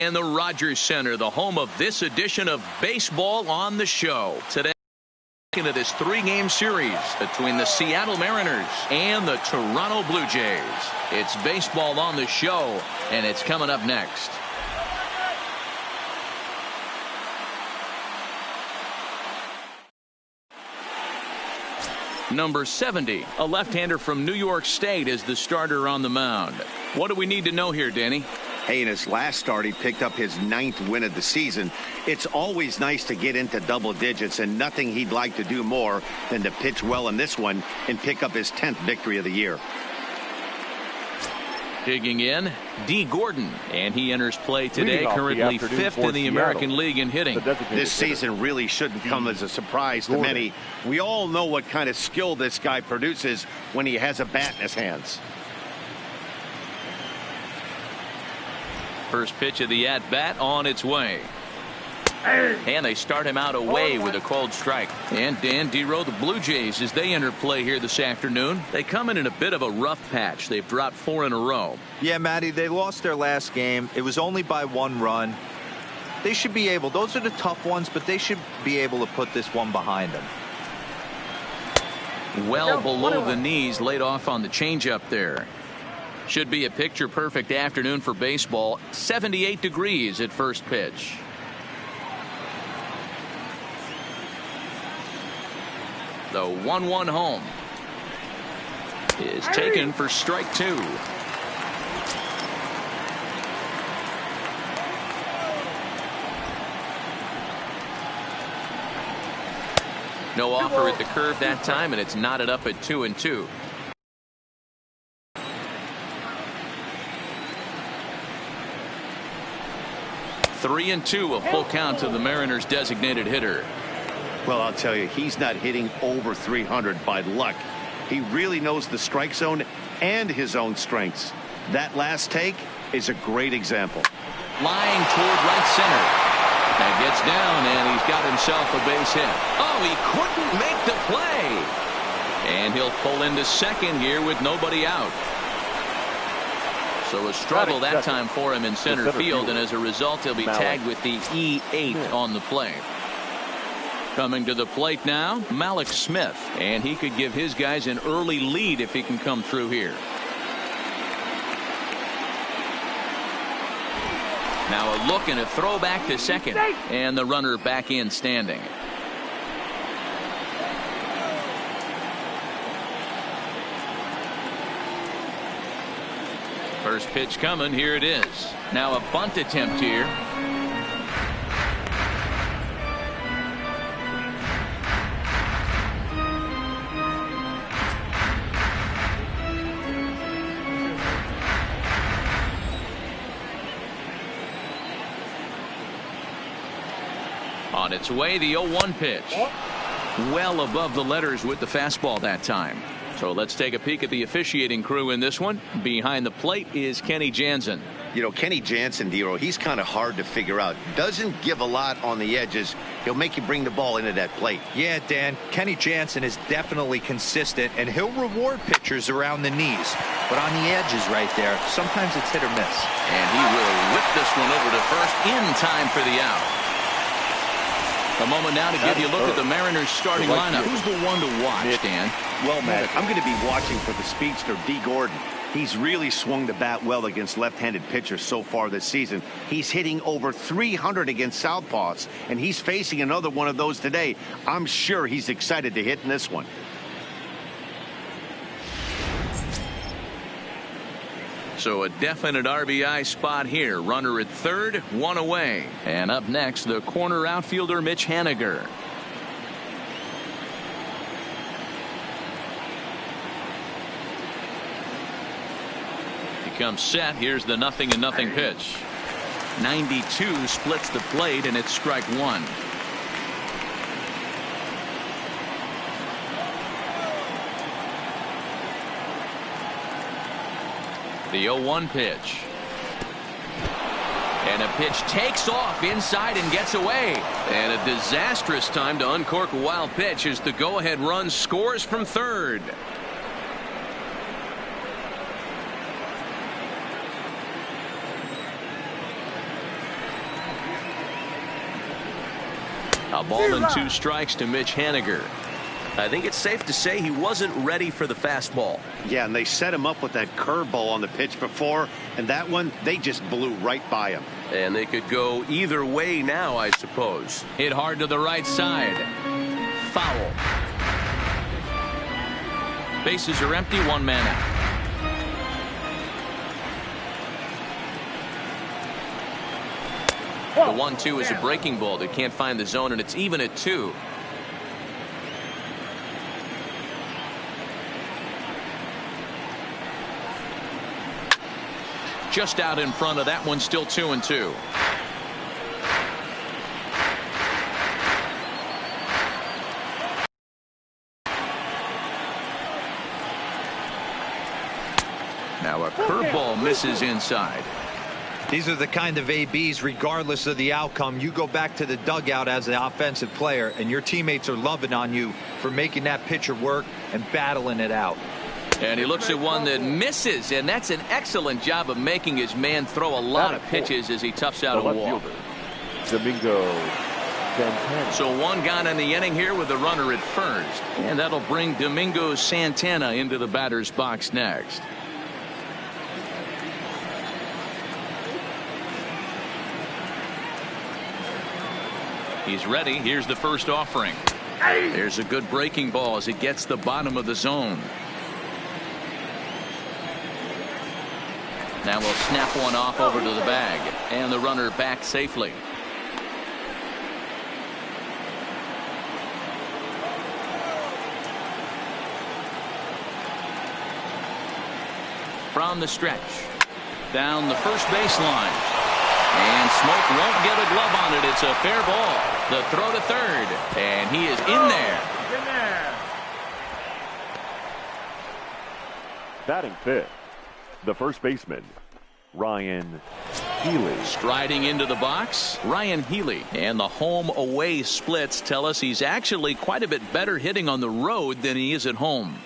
And the Rogers Center, the home of this edition of Baseball on the Show. Today, into this three-game series between the Seattle Mariners and the Toronto Blue Jays. It's Baseball on the Show, and it's coming up next. Number 70, a left-hander from New York State, is the starter on the mound. What do we need to know here, Danny? Hey, in his last start, he picked up his 9th win of the season. It's always nice to get into double digits, and nothing he'd like to do more than to pitch well in this one and pick up his 10th victory of the year. Digging in, D. Gordon, and he enters play today, currently 5th in the American League in hitting. This season really shouldn't come as a surprise to many. We all know what kind of skill this guy produces when he has a bat in his hands. First pitch of the at-bat on its way. And they start him out away with a cold strike. And Dan Dero, the Blue Jays, as they enter play here this afternoon, they come in a bit of a rough patch. They've dropped 4 in a row. Yeah, Matty, they lost their last game. It was only by 1 run. They should be able, those are the tough ones, but they should be able to put this one behind them. Well below the knees, laid off on the changeup there. Should be a picture-perfect afternoon for baseball. 78 degrees at first pitch. The 1-1 home is taken for strike 2. No offer at the curve that time, and it's knotted up at 2-2. 3-2, a full count to the Mariners' designated hitter. Well, I'll tell you, he's not hitting over 300 by luck. He really knows the strike zone and his own strengths. That last take is a great example. Lying toward right center. That gets down, and he's got himself a base hit. Oh, he couldn't make the play. And he'll pull into second here with nobody out. So a struggle that time for him in center field, and as a result, he'll be tagged with the E8 on the play. Coming to the plate now, Malik Smith, and he could give his guys an early lead if he can come through here. Now a look and a throw back to second, and the runner back in standing. First pitch coming. Here it is. Now a bunt attempt here. On its way, the 0-1 pitch. Well above the letters with the fastball that time. So let's take a peek at the officiating crew in this one. Behind the plate is Kenny Jansen. You know, Kenny Jansen, Dero, he's kind of hard to figure out. Doesn't give a lot on the edges. He'll make you bring the ball into that plate. Yeah, Dan, Kenny Jansen is definitely consistent, and he'll reward pitchers around the knees. But on the edges right there, sometimes it's hit or miss. And he will whip this one over to first in time for the out. A moment now to give you a look at the Mariners starting lineup. Who's the one to watch, Dan? Well, Matt, I'm going to be watching for the speedster, D. Gordon. He's really swung the bat well against left-handed pitchers so far this season. He's hitting over 300 against southpaws, and he's facing another one of those today. I'm sure he's excited to hit in this one. So a definite RBI spot here. Runner at third, 1 away. And up next, the corner outfielder, Mitch Haniger. He comes set. Here's the 0-0 pitch. 92 splits the plate, and it's strike 1. The 0-1 pitch. And a pitch takes off inside and gets away. And a disastrous time to uncork a wild pitch as the go-ahead run scores from third. A ball and 2 strikes to Mitch Haniger. I think it's safe to say he wasn't ready for the fastball. Yeah, and they set him up with that curveball on the pitch before, and that one, they just blew right by him. And they could go either way now, I suppose. Hit hard to the right side. Foul. Bases are empty, 1 man out. The 1-2 is a breaking ball that can't find the zone, and it's even at 2. Just out in front of that one, still 2-2. Now a curveball misses inside. These are the kind of ABs, regardless of the outcome, you go back to the dugout as an offensive player, and your teammates are loving on you for making that pitcher work and battling it out. And he looks at one that misses, and that's an excellent job of making his man throw a lot of pitches as he toughs out a walk. Domingo Santana. So 1 gone in the inning here with the runner at first, and that'll bring Domingo Santana into the batter's box next. He's ready. Here's the first offering. There's a good breaking ball as it gets the bottom of the zone. Now we'll snap one off over to the bag, and the runner back safely. From the stretch, down the first baseline. And Smoke won't get a glove on it. It's a fair ball. The throw to third. And he is in there. Batting fifth, the first baseman, Ryan Healy. Striding into the box, Ryan Healy. And the home-away splits tell us he's actually quite a bit better hitting on the road than he is at home.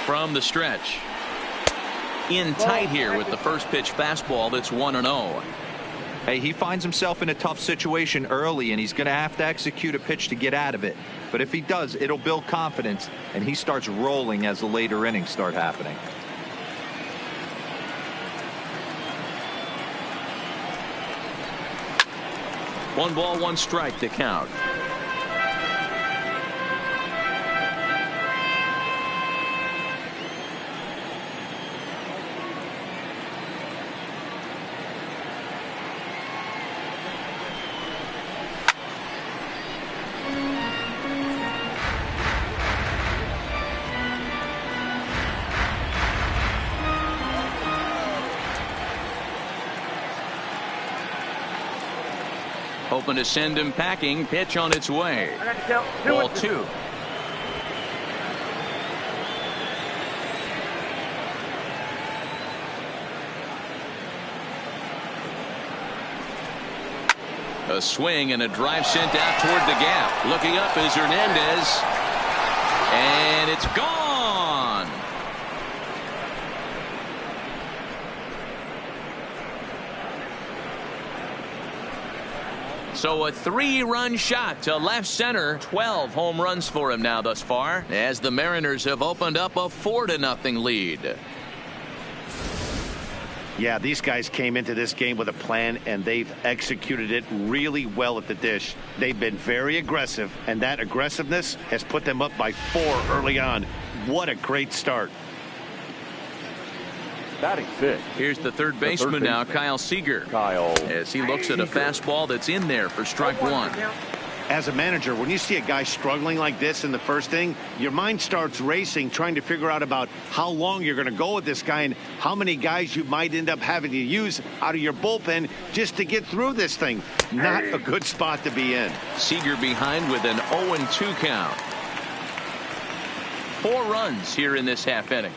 From the stretch. In tight here with the first pitch fastball that's 1-0. Hey, he finds himself in a tough situation early, and he's going to have to execute a pitch to get out of it. But if he does, it'll build confidence, and he starts rolling as the later innings start happening. One ball, 1 strike to count. Hoping to send him packing. Pitch on its way. Ball 2. A swing and a drive sent out toward the gap. Looking up is Hernandez. And it's gone. So a 3-run shot to left center. 12 home runs for him now thus far, as the Mariners have opened up a 4-0 lead. Yeah, these guys came into this game with a plan, and they've executed it really well at the dish. They've been very aggressive, and that aggressiveness has put them up by 4 early on. What a great start. Batting fifth. Here's the third baseman now, Kyle Seager. As he looks at a fastball that's in there for strike 1. As a manager, when you see a guy struggling like this in the first inning, your mind starts racing, trying to figure out about how long you're going to go with this guy and how many guys you might end up having to use out of your bullpen just to get through this thing. Not a good spot to be in. Seager behind with an 0-2 count. 4 runs here in this half inning.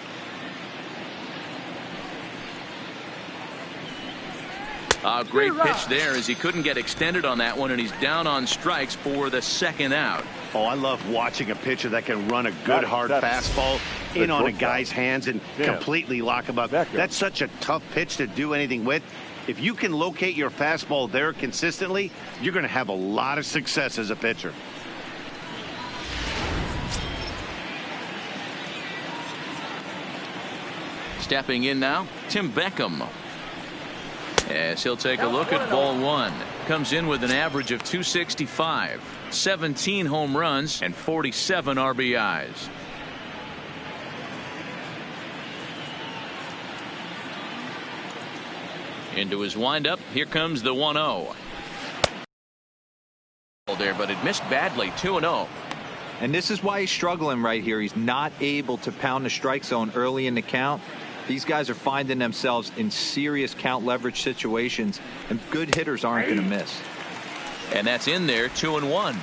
A great pitch there as he couldn't get extended on that one, and he's down on strikes for the second out. Oh, I love watching a pitcher that can run a good hard fastball in on a guy's hands and completely lock him up. That's such a tough pitch to do anything with. If you can locate your fastball there consistently, you're going to have a lot of success as a pitcher. Stepping in now, Tim Beckham. As he'll take a look at ball one. Comes in with an average of 265, 17 home runs, and 47 RBIs. Into his windup. Here comes the 1-0. There, but it missed badly. 2-0. And this is why he's struggling right here. He's not able to pound the strike zone early in the count. These guys are finding themselves in serious count leverage situations, and good hitters aren't going to miss. And that's in there. 2-1.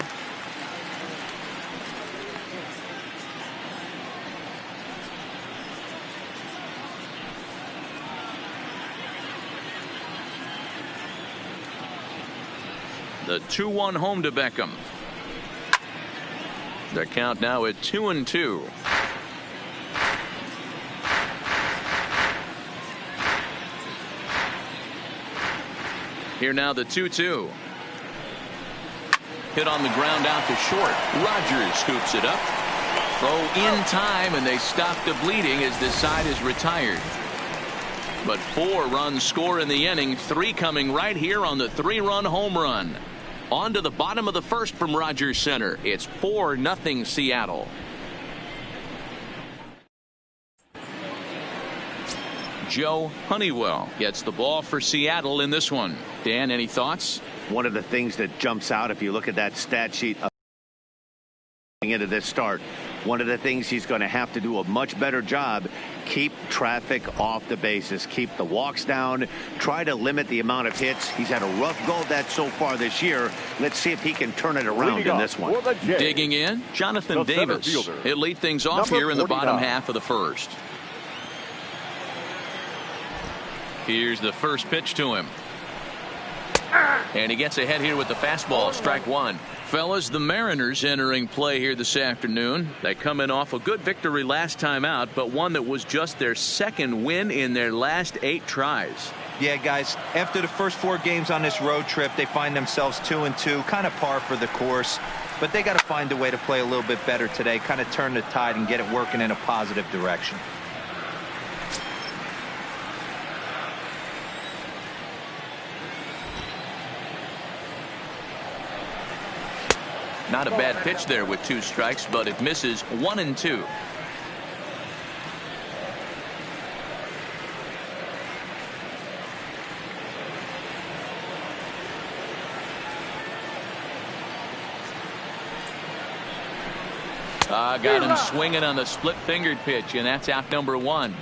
The 2-1 home to Beckham. The count now at 2-2. Here now the 2-2. Hit on the ground out to short. Rogers scoops it up. Throw in time, and they stop the bleeding as this side is retired. But 4 runs score in the inning, 3 coming right here on the 3-run home run. On to the bottom of the first from Rogers Center. It's 4-0 Seattle. Joe Honeywell gets the ball for Seattle in this one. Dan, any thoughts? One of the things that jumps out if you look at that stat sheet into this start, one of the things he's going to have to do a much better job, keep traffic off the bases, keep the walks down, try to limit the amount of hits. He's had a rough go of that so far this year. Let's see if he can turn it around in this one. Digging in, Jonathan Davis. He'll lead things off here in the bottom half of the first. Here's the first pitch to him. And he gets ahead here with the fastball. Strike one. Fellas, the Mariners entering play here this afternoon. They come in off a good victory last time out, but one that was just their second win in their last 8 tries. Yeah, guys, after the first 4 games on this road trip, they find themselves 2-2, kind of par for the course. But they got to find a way to play a little bit better today, kind of turn the tide and get it working in a positive direction. Not a bad pitch there with 2 strikes, but it misses 1-2. Got him swinging on the split-fingered pitch, and that's out number 1.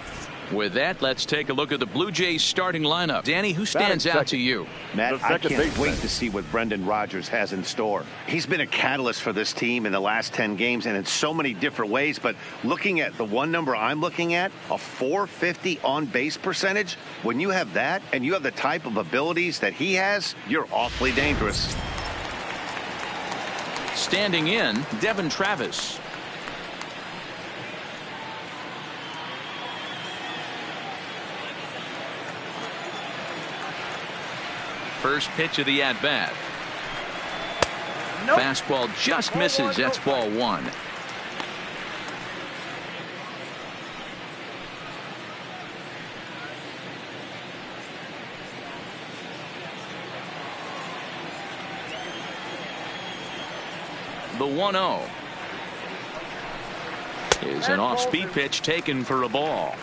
With that, let's take a look at the Blue Jays starting lineup. Danny, who stands out to you? Matt, I can't wait to see what Brendan Rodgers has in store. He's been a catalyst for this team in the last 10 games and in so many different ways. But looking at the one number I'm looking at, a .450 on-base percentage, when you have that and you have the type of abilities that he has, you're awfully dangerous. Standing in, Devin Travis. First pitch of the at-bat. Nope. Fastball just misses. That's ball 1. The 1-0 is an off-speed pitch taken for a ball.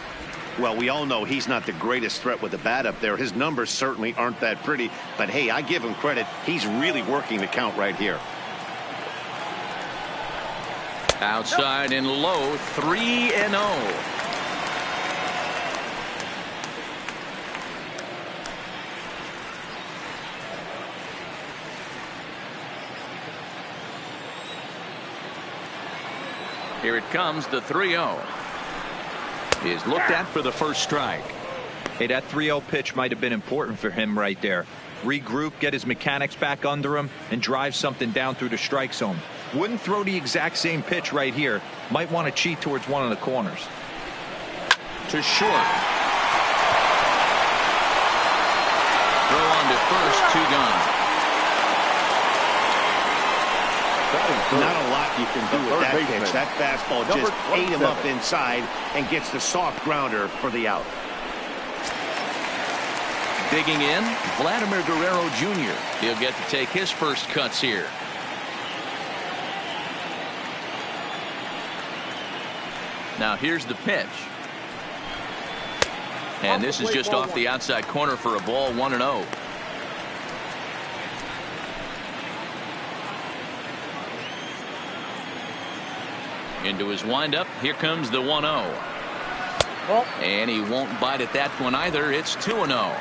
Well, we all know he's not the greatest threat with the bat up there. His numbers certainly aren't that pretty. But, hey, I give him credit. He's really working the count right here. Outside and low, 3-0. Here it comes, the 3-0. Is looked at for the first strike. Hey, that 3-0 pitch might have been important for him right there. Regroup, get his mechanics back under him, and drive something down through the strike zone. Wouldn't throw the exact same pitch right here. Might want to cheat towards one of the corners. To short. Throw on to first, 2 gone. Not a lot you can do with that pitch. That fastball just ate him up inside and gets the soft grounder for the out. Digging in, Vladimir Guerrero Jr. He'll get to take his first cuts here. Now here's the pitch. And this is just off the outside corner for a ball, 1-0. Into his windup. Here comes the 1-0. And he won't bite at that one either. It's 2-0.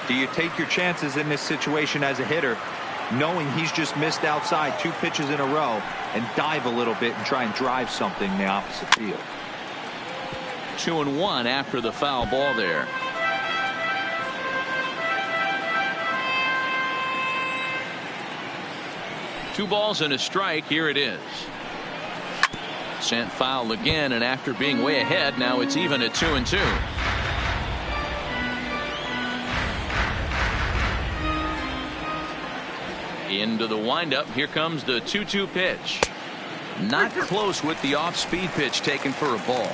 Do you take your chances in this situation as a hitter, knowing he's just missed outside 2 pitches in a row, and dive a little bit and try and drive something in the opposite field? 2-1 after the foul ball there. Two balls and a strike. Here it is. Sent foul again, and after being way ahead, now it's even at 2-2. Into the windup. Here comes the 2-2 pitch. Not close with the off-speed pitch taken for a ball.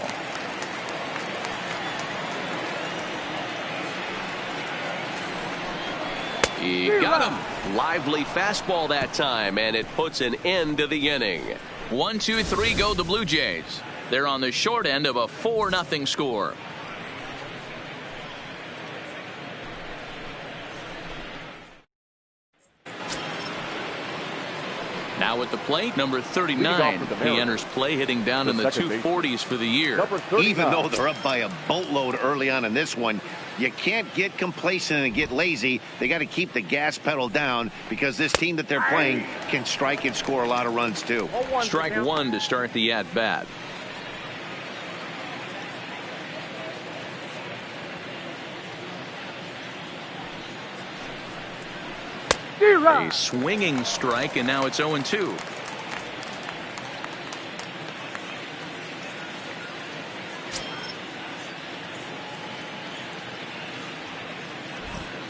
He got him. Lively fastball that time, and it puts an end to the inning. 1-2-3 go the Blue Jays. They're on the short end of a 4-0 score. Now at the plate, number 39. He enters play hitting down in the 240s for the year. Even though they're up by a boatload early on in this one, you can't get complacent and get lazy. They got to keep the gas pedal down because this team that they're playing can strike and score a lot of runs too. Strike one to start the at-bat. A swinging strike, and now it's 0-2.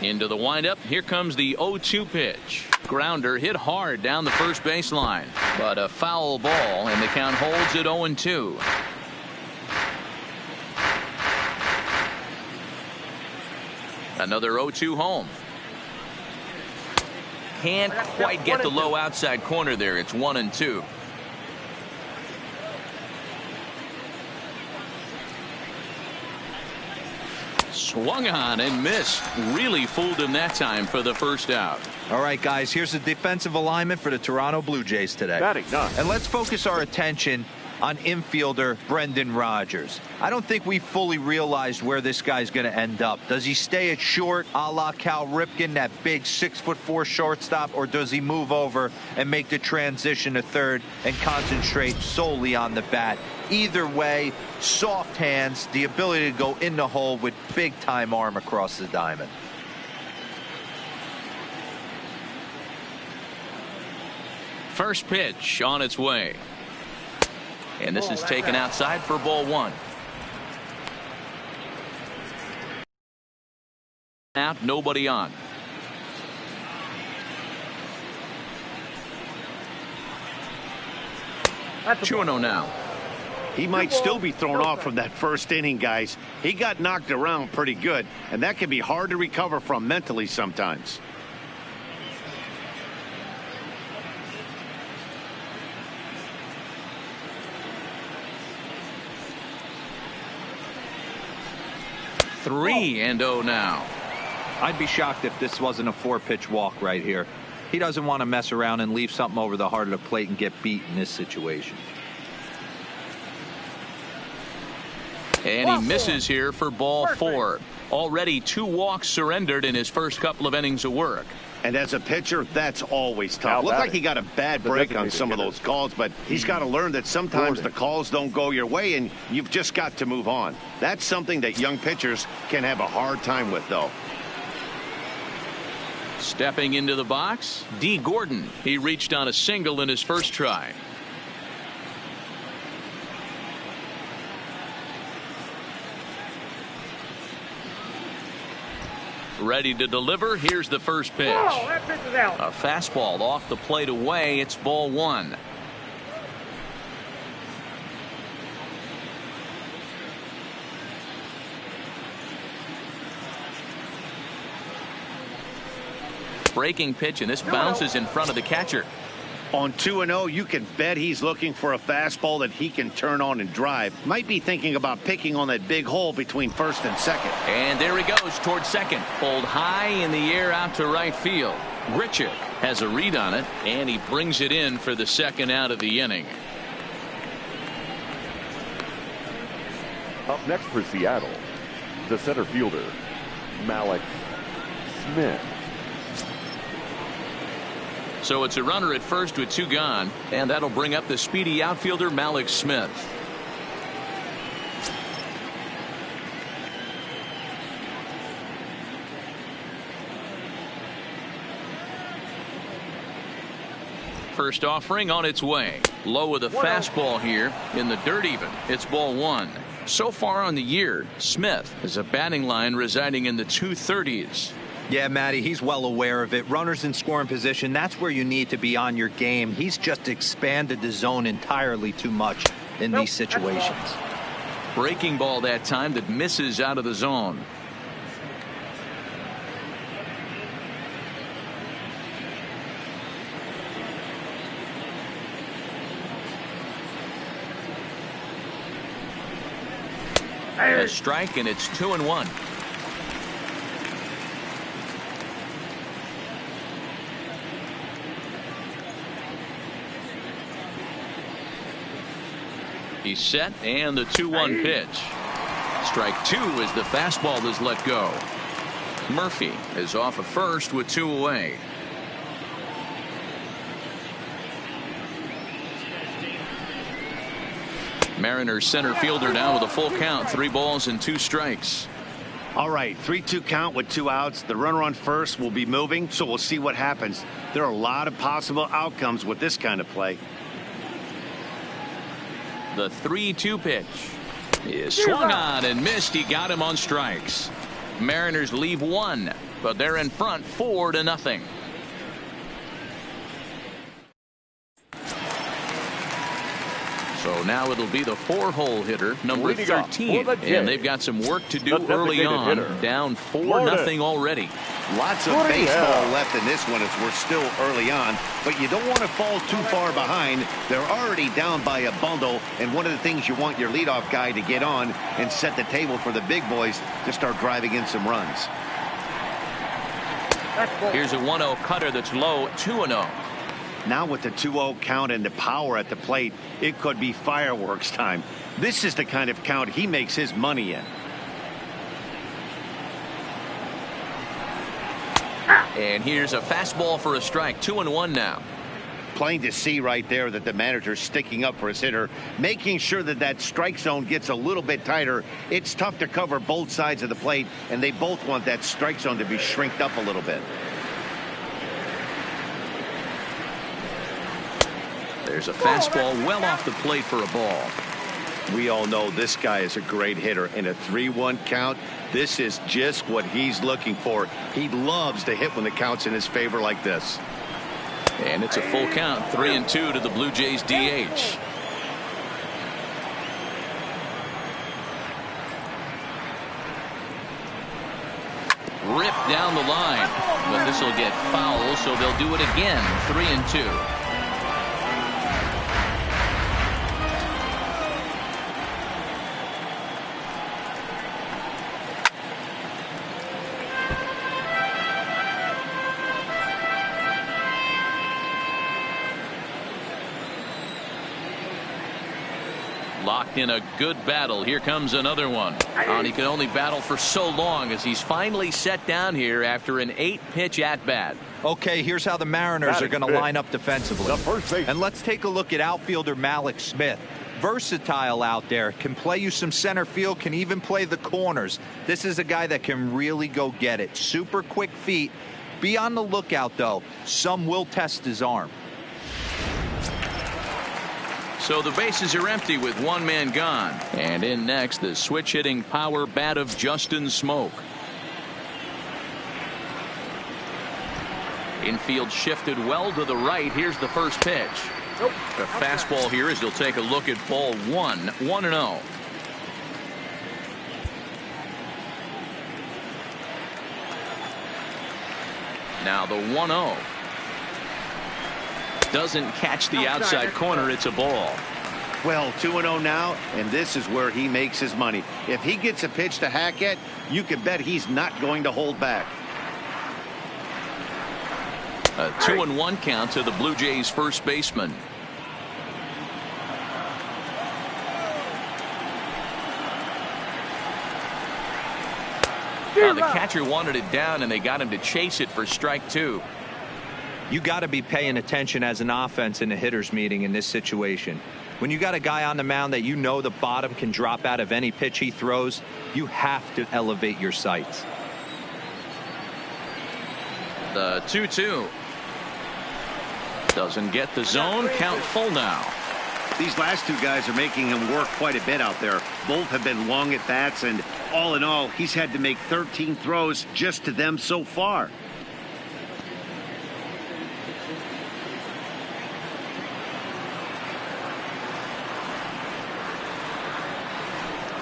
Into the windup. Here comes the 0-2 pitch. Grounder hit hard down the first baseline, but a foul ball, and the count holds at 0-2. Another 0-2 home. Can't quite get the low outside corner there. It's 1-2. Swung on and missed. Really fooled him that time for the first out. All right, guys, here's the defensive alignment for the Toronto Blue Jays today. And let's focus our attention on infielder Brendan Rodgers. I don't think we fully realized where this guy's going to end up. Does he stay at short, a la Cal Ripken, that big 6'4" shortstop, or does he move over and make the transition to third and concentrate solely on the bat? Either way, soft hands, the ability to go in the hole with big-time arm across the diamond. First pitch on its way. And this is taken outside for ball one. Out, nobody on. That's 2-0 now. He might still be thrown off from that first inning, guys. He got knocked around pretty good, and that can be hard to recover from mentally sometimes. Three and 0 now. I'd be shocked if this wasn't a 4-pitch walk right here. He doesn't want to mess around and leave something over the heart of the plate and get beat in this situation. And he misses here for ball 4. Already 2 walks surrendered in his first couple of innings of work. And as a pitcher, that's always tough. Now Looked like batting, he got a bad break on some of those calls, but he's got to learn that sometimes the calls don't go your way, and you've just got to move on. That's something that young pitchers can have a hard time with, though. Stepping into the box, D. Gordon. He reached on a single in his first try. Ready to deliver. Here's the first pitch. Oh, that pitch is out. A fastball off the plate away. It's ball one. Breaking pitch, and this bounces in front of the catcher. On 2-0, you can bet he's looking for a fastball that he can turn on and drive. Might be thinking about picking on that big hole between first and second. And there he goes towards second. Pulled high in the air out to right field. Grichuk has a read on it, and he brings it in for the second out of the inning. Up next for Seattle, the center fielder, Malik Smith. So it's a runner at first with two gone, and that'll bring up the speedy outfielder Malik Smith. First offering on its way. Low with a fastball here in the dirt even. It's ball one. So far on the year, Smith has a batting line residing in the 230s. Yeah, Matty, he's well aware of it. Runners in scoring position, that's where you need to be on your game. He's just expanded the zone entirely too much in these situations. Breaking ball that time that misses out of the zone. A strike, and it's 2-1. He's set, and the 2-1 pitch. Strike two as the fastball is let go. Murphy is off of first with two away. Mariners center fielder now with a full count. 3 balls and 2 strikes. All right, 3-2 count with 2 outs. The runner on first will be moving, so we'll see what happens. There are a lot of possible outcomes with this kind of play. The 3-2 pitch is swung on and missed. He got him on strikes. Mariners leave 1, but they're in front 4-0. So now it'll be the 4-hole hitter, number 13, and they've got some work to do early on. Down 4-0 already. Lots of baseball left in this one as we're still early on, but you don't want to fall too far behind. They're already down by a bundle, and one of the things you want your leadoff guy to get on and set the table for the big boys to start driving in some runs. Here's a 1-0 cutter that's low, 2-0. Now with the 2-0 count and the power at the plate, it could be fireworks time. This is the kind of count he makes his money in. And here's a fastball for a strike. 2-1 now. Plain to see right there that the manager's sticking up for his hitter, making sure that that strike zone gets a little bit tighter. It's tough to cover both sides of the plate, and they both want that strike zone to be shrinked up a little bit. There's a fastball well off the plate for a ball. We all know this guy is a great hitter. In a 3-1 count, this is just what he's looking for. He loves to hit when the count's in his favor like this. And it's a full count, 3-2 to the Blue Jays DH. Ripped down the line, but this will get foul, so they'll do it again. 3-2. Locked in a good battle. Here comes another one. And he can only battle for so long as he's finally set down here after an 8-pitch at-bat. Okay, here's how the Mariners are going to line up defensively. The first base. And let's take a look at outfielder Malik Smith. Versatile out there, can play you some center field, can even play the corners. This is a guy that can really go get it. Super quick feet. Be on the lookout, though. Some will test his arm. So the bases are empty with one man gone. And in next, the switch hitting power bat of Justin Smoke. Infield shifted well to the right. Here's the first pitch. Nope. The fastball here as he'll take a look at ball 1-0. Now the 1-0. Doesn't catch the outside corner. It's a ball. Well, 2-0 now, and this is where he makes his money. If he gets a pitch to hack at, you can bet he's not going to hold back. A 2-1 count to the Blue Jays first baseman. The catcher wanted it down, and they got him to chase it for strike 2. You got to be paying attention as an offense in a hitter's meeting in this situation. When you got a guy on the mound that you know the bottom can drop out of any pitch he throws, you have to elevate your sights. The 2-2. Doesn't get the zone. Count full now. These last two guys are making him work quite a bit out there. Both have been long at bats, and all in all, he's had to make 13 throws just to them so far.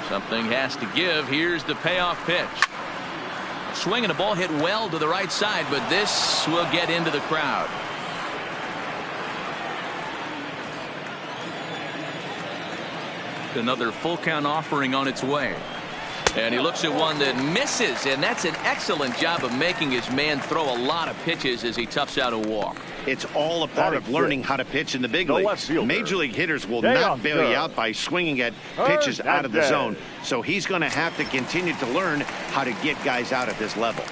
Something has to give. Here's the payoff pitch. Swinging a ball hit well to the right side, but this will get into the crowd. Another full count offering on its way. And he looks at one that misses, and that's an excellent job of making his man throw a lot of pitches as he toughs out a walk. It's all a part of learning how to pitch in the big leagues. Major league hitters will not bail you out by swinging at pitches out of the zone. So he's going to have to continue to learn how to get guys out at this level.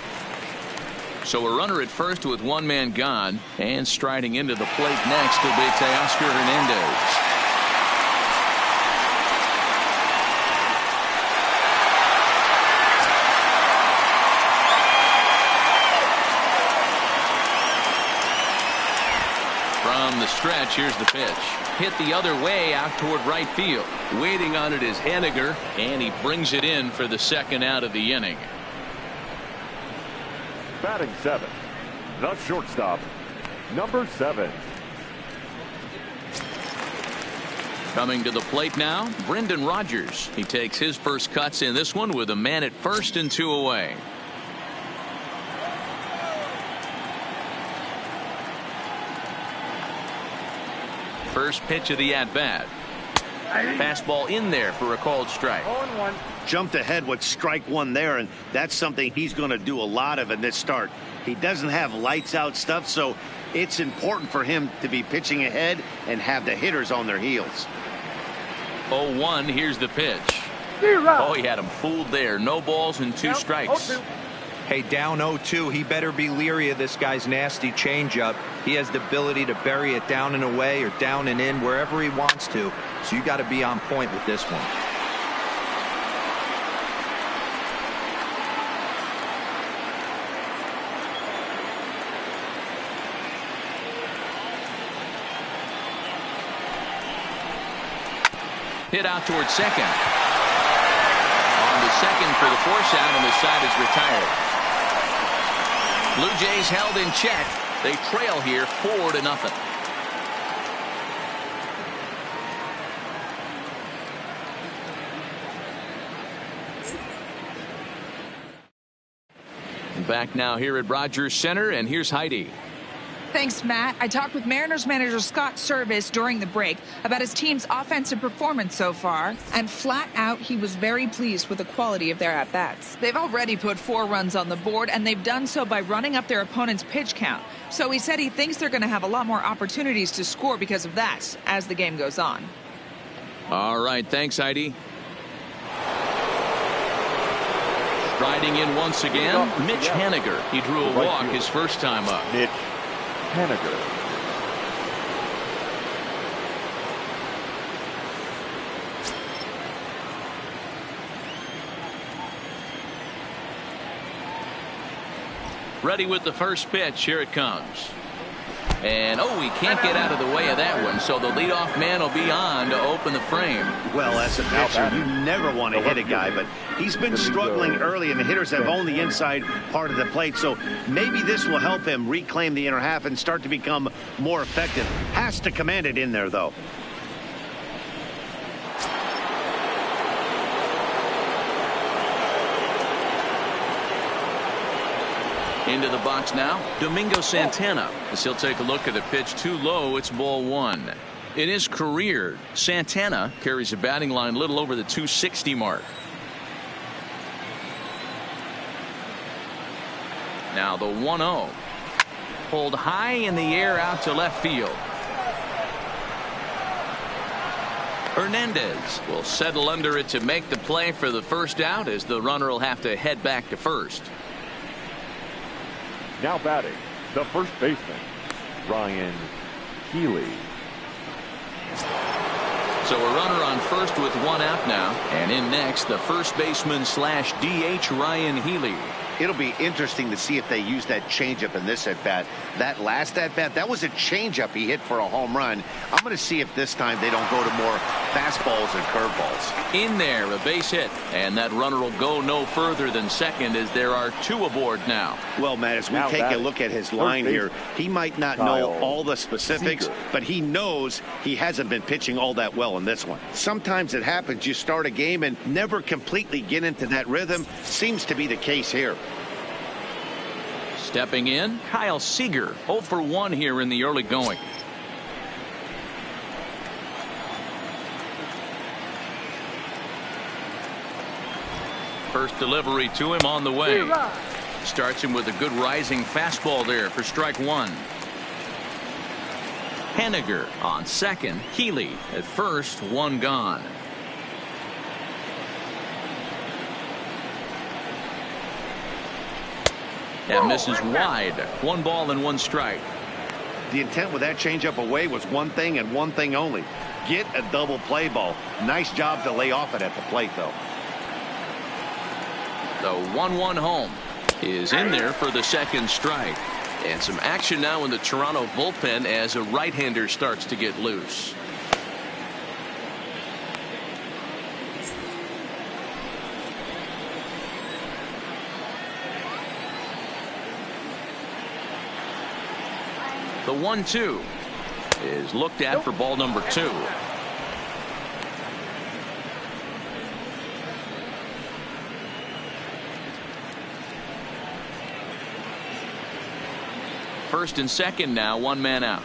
So a runner at first with one man gone, and striding into the plate next will be Teoscar Hernandez. From the stretch, here's the pitch. Hit the other way out toward right field. Waiting on it is Henniger, and he brings it in for the second out of the inning. Batting 7, the shortstop, number 7. Coming to the plate now, Brendan Rodgers. He takes his first cuts in this one with a man at first and 2 away. First pitch of the at-bat. Fastball in there for a called strike. 0-1. Jumped ahead with strike 1 there, and that's something he's going to do a lot of in this start. He doesn't have lights out stuff, so it's important for him to be pitching ahead and have the hitters on their heels. 0-1, here's the pitch. Oh, he had him fooled there. No balls and 2 strikes. Hey, down 0-2, he better be leery of this guy's nasty changeup. He has the ability to bury it down and away or down and in wherever he wants to. So you got to be on point with this one. Hit out towards second. On to second for the force out, and the side is retired. Blue Jays held in check. They trail here 4-0. Back now here at Rogers Center, and here's Heidi. Thanks, Matt. I talked with Mariners manager Scott Service during the break about his team's offensive performance so far, and flat out he was very pleased with the quality of their at-bats. They've already put 4 runs on the board, and they've done so by running up their opponent's pitch count. So he said he thinks they're going to have a lot more opportunities to score because of that as the game goes on. All right, thanks, Heidi. Riding in once again, Mitch Haniger. He drew a walk his first time up. Mitch Haniger. Ready with the first pitch. Here it comes. And, oh, he can't get out of the way of that one, so the leadoff man will be on to open the frame. Well, as a pitcher, you never want to hit a guy, but he's been struggling early, and the hitters have owned the inside part of the plate, so maybe this will help him reclaim the inner half and start to become more effective. Has to command it in there, though. Into the box now, Domingo Santana. As he'll take a look at a pitch too low, it's ball one. In his career, Santana carries a batting line a little over the 260 mark. Now the 1-0. Pulled high in the air out to left field. Hernandez will settle under it to make the play for the first out, as the runner will have to head back to first. Now batting, the first baseman, Ryan Healy. So a runner on first with one out now. And in next, the first baseman slash DH, Ryan Healy. It'll be interesting to see if they use that changeup in this at-bat. That last at-bat, that was a changeup he hit for a home run. I'm going to see if this time they don't go to more fastballs and curveballs. In there, a base hit. And that runner will go no further than second, as there are two aboard now. Well, Matt, as we take a look at his line here, he might not know all the specifics, but he knows he hasn't been pitching all that well in this one. Sometimes it happens. You start a game and never completely get into that rhythm. Seems to be the case here. Stepping in, Kyle Seager, 0 for 1 here in the early going. First delivery to him on the way. Starts him with a good rising fastball there for strike one. Haniger on second. Healy at first, one gone. That misses wide. 1 ball and 1 strike. The intent with that changeup away was one thing and one thing only. Get a double play ball. Nice job to lay off it at the plate, though. The 1-1 home is in there for the second strike. And some action now in the Toronto bullpen as a right-hander starts to get loose. The 1-2 is looked at for ball number 2. First and second now, 1 man out.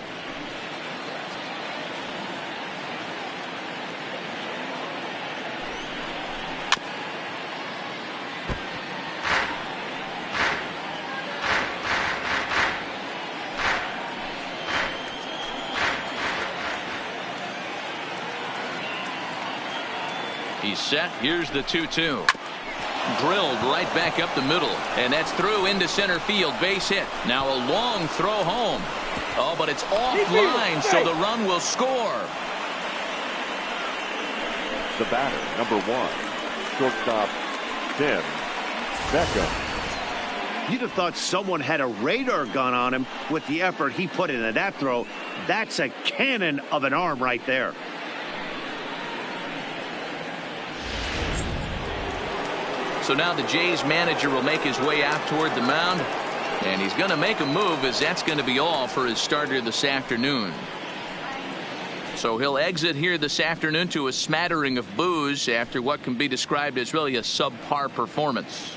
He's set. Here's the 2-2. Drilled right back up the middle, and that's through into center field. Base hit. Now a long throw home. Oh, but it's offline, so the run will score. The batter, number 1, shortstop Tim Beckham. You'd have thought someone had a radar gun on him with the effort he put into that throw. That's a cannon of an arm right there. So now the Jays manager will make his way out toward the mound, and he's going to make a move, as that's going to be all for his starter this afternoon. So he'll exit here this afternoon to a smattering of boos after what can be described as really a subpar performance.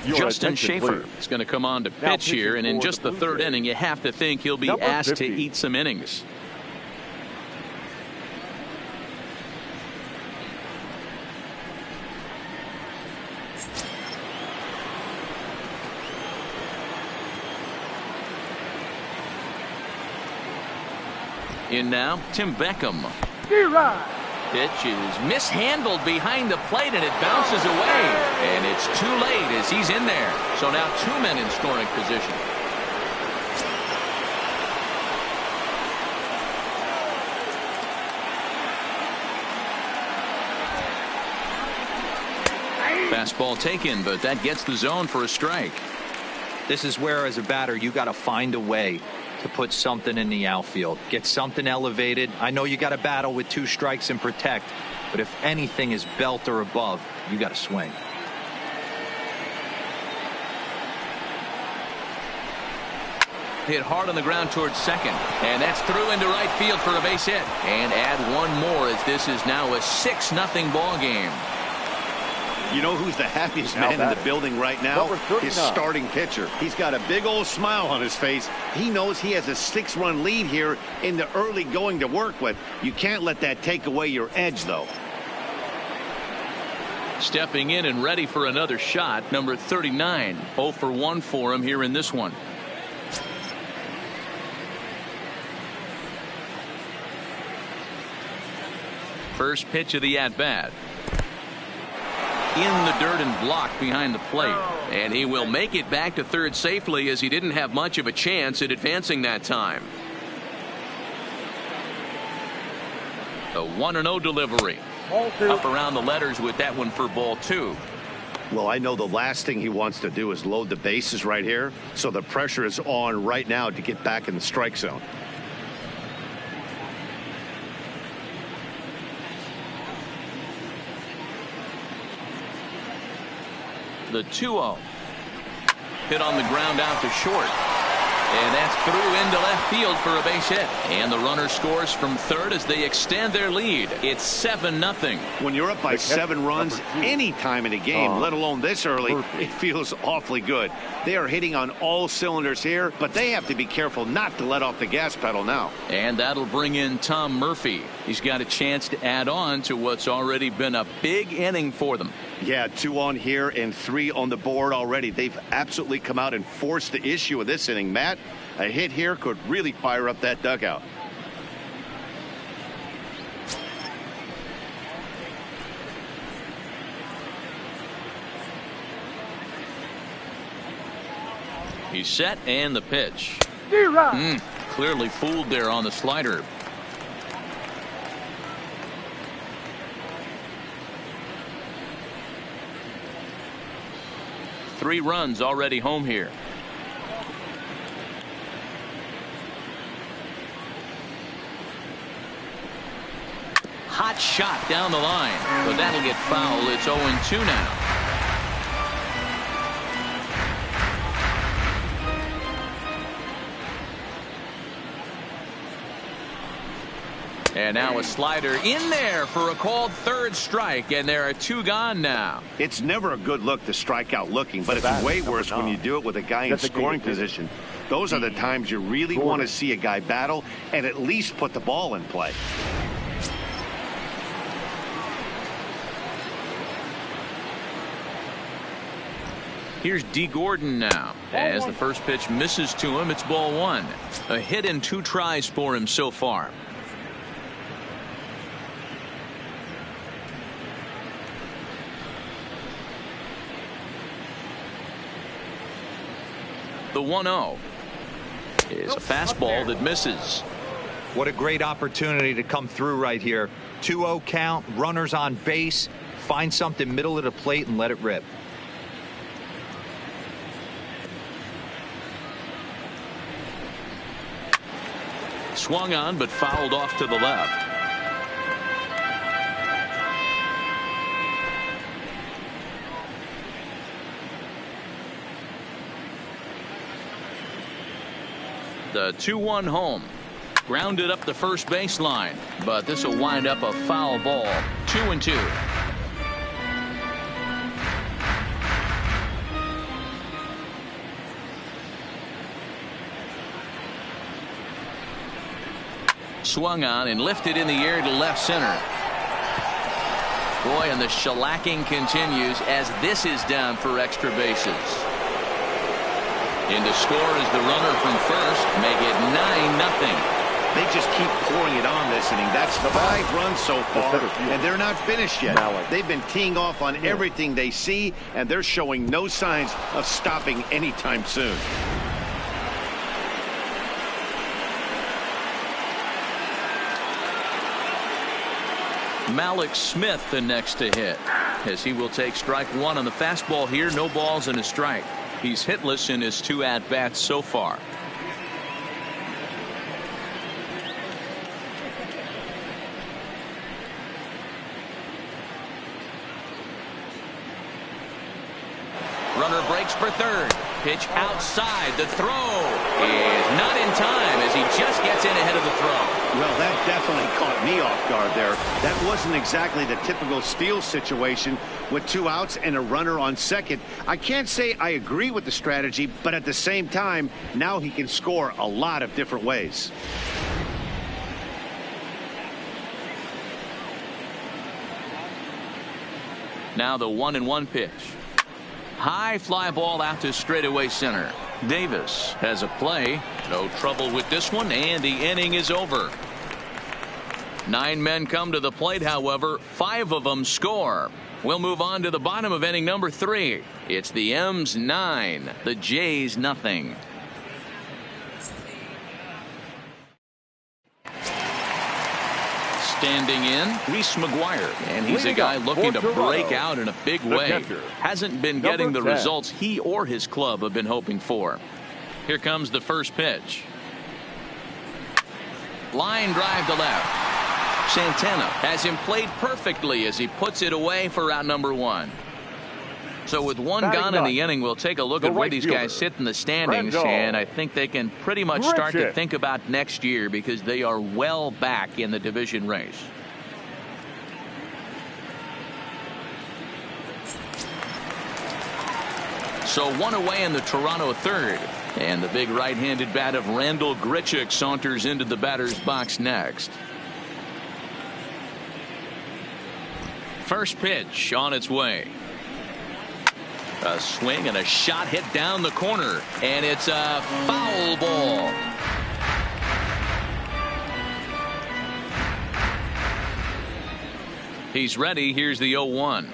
Justin Schaefer is going to come on to pitch here, and in just the third inning, you have to think he'll be asked to eat some innings. In now, Tim Beckham. Pitch is mishandled behind the plate, and it bounces away. And it's too late as he's in there. So now 2 men in scoring position. Fastball taken, but that gets the zone for a strike. This is where, as a batter, you got to find a way to put something in the outfield. Get something elevated. I know you got to battle with 2 strikes and protect, but if anything is belt or above, you got to swing. Hit hard on the ground towards second, and that's through into right field for a base hit. And add one more as this is now a 6-0 ball game. You know who's the happiest man in the building right now? His starting pitcher. He's got a big old smile on his face. He knows he has a 6-run lead here in the early going to work with. You can't let that take away your edge, though. Stepping in and ready for another shot, number 39. 0 for 1 for him here in this one. First pitch of the at-bat. In the dirt and blocked behind the plate, and he will make it back to third safely as he didn't have much of a chance at advancing that time. The 1-0 delivery. Up around the letters with that one for ball 2. Well, I know the last thing he wants to do is load the bases right here, so the pressure is on right now to get back in the strike zone. The 2-0. Hit on the ground out to short. And that's through into left field for a base hit. And the runner scores from third as they extend their lead. It's 7-0. When you're up by 7 runs any time in a game, let alone this early, it feels awfully good. They are hitting on all cylinders here, but they have to be careful not to let off the gas pedal now. And that'll bring in Tom Murphy. He's got a chance to add on to what's already been a big inning for them. Yeah, 2 on here and 3 on the board already. They've absolutely come out and forced the issue of this inning. Matt, a hit here could really fire up that dugout. He's set, and the pitch. Clearly fooled there on the slider. Three runs already home here. Hot shot down the line, but that'll get fouled. It's 0-2 now. And now a slider in there for a called third strike, and there are 2 gone now. It's never a good look to strike out looking, but it's way worse when you do it with a guy in scoring position. Those are the times you really want to see a guy battle and at least put the ball in play. Here's D. Gordon now. As the first pitch misses to him, it's ball 1. A hit in 2 tries for him so far. The 1-0 is a fastball that misses. What a great opportunity to come through right here. 2-0 count, runners on base. Find something middle of the plate and let it rip. Swung on, but fouled off to the left. The 2-1 home. Grounded up the first baseline, but this will wind up a foul ball. 2-2. Swung on and lifted in the air to left center. Boy, and the shellacking continues as this is down for extra bases. In to score is the runner from first, make it 9-0. They just keep pouring it on this inning. That's 5 runs so far, and they're not finished yet. They've been teeing off on everything they see, and they're showing no signs of stopping anytime soon. Malik Smith the next to hit, as he will take strike 1 on the fastball here. No balls and a strike. He's hitless in his 2 at-bats so far. Runner breaks for third. Pitch outside. The throw is not in time as he just gets in ahead of the throw. Well, that definitely caught me off guard there. That wasn't exactly the typical steal situation with 2 outs and a runner on second. I can't say I agree with the strategy, but at the same time, now he can score a lot of different ways. Now the 1-1 pitch. High fly ball out to straightaway center. Davis has a play. No trouble with this one, and the inning is over. 9 men come to the plate, however. 5 of them score. We'll move on to the bottom of inning number 3. It's the M's 9, the J's nothing. Standing in, Reese McGuire, and he's a guy looking to break out in a big way. Hasn't been getting the results he or his club have been hoping for. Here comes the first pitch. Line drive to left. Santana has him played perfectly as he puts it away for out number 1. So with 1 gone in the inning, we'll take a look at where these guys sit in the standings, and I think they can pretty much start to think about next year because they are well back in the division race. So 1 away in the Toronto third, and the big right-handed bat of Randall Grichuk saunters into the batter's box next. First pitch on its way. A swing and a shot hit down the corner, and it's a foul ball. He's ready. Here's the 0-1.